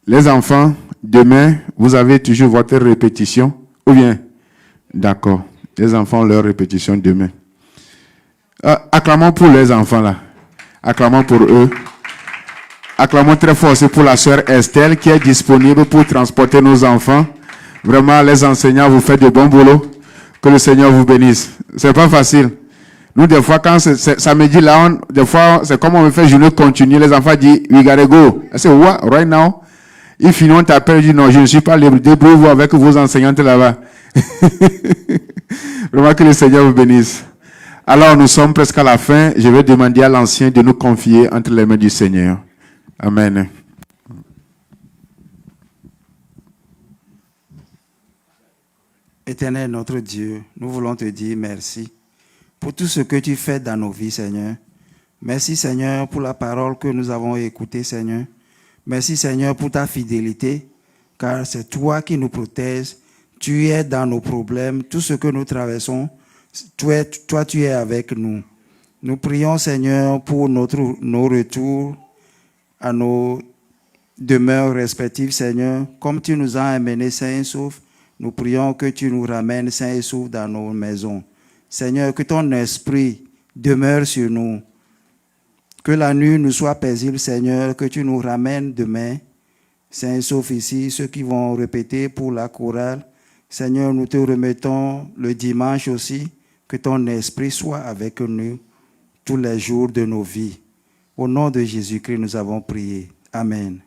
Les enfants, demain, vous avez toujours votre répétition. Ou bien, d'accord, les enfants ont leur répétition demain. Acclamons pour les enfants là. Acclamons pour eux. Acclamons très fort aussi pour la sœur Estelle qui est disponible pour transporter nos enfants. Vraiment, les enseignants, vous faites de bon boulot. Que le Seigneur vous bénisse. C'est pas facile. Nous, des fois, quand c'est samedi là, des fois, c'est comme on me fait journée continue. Les enfants disent, we gotta go. I say, what? Right now? Ils finissent, on t'appelle, ils disent, non, je ne suis pas libre. Débrouillez-vous avec vos enseignantes là-bas. Vraiment que le Seigneur vous bénisse. Alors, nous sommes presque à la fin. Je vais demander à l'ancien de nous confier entre les mains du Seigneur. Amen. Éternel notre Dieu, nous voulons te dire merci pour tout ce que tu fais dans nos vies, Seigneur. Merci, Seigneur, pour la parole que nous avons écoutée, Seigneur. Merci, Seigneur, pour ta fidélité, car c'est toi qui nous protèges. Tu es dans nos problèmes, tout ce que nous traversons, toi, tu es avec nous. Nous prions, Seigneur, pour nos retours à nos demeures respectives, Seigneur. Comme tu nous as amenés sains et saufs, nous prions que tu nous ramènes sains et saufs dans nos maisons. Seigneur, que ton esprit demeure sur nous. Que la nuit nous soit paisible, Seigneur, que tu nous ramènes demain, sains et saufs ici, ceux qui vont répéter pour la chorale. Seigneur, nous te remettons le dimanche aussi, que ton esprit soit avec nous tous les jours de nos vies. Au nom de Jésus-Christ, nous avons prié. Amen.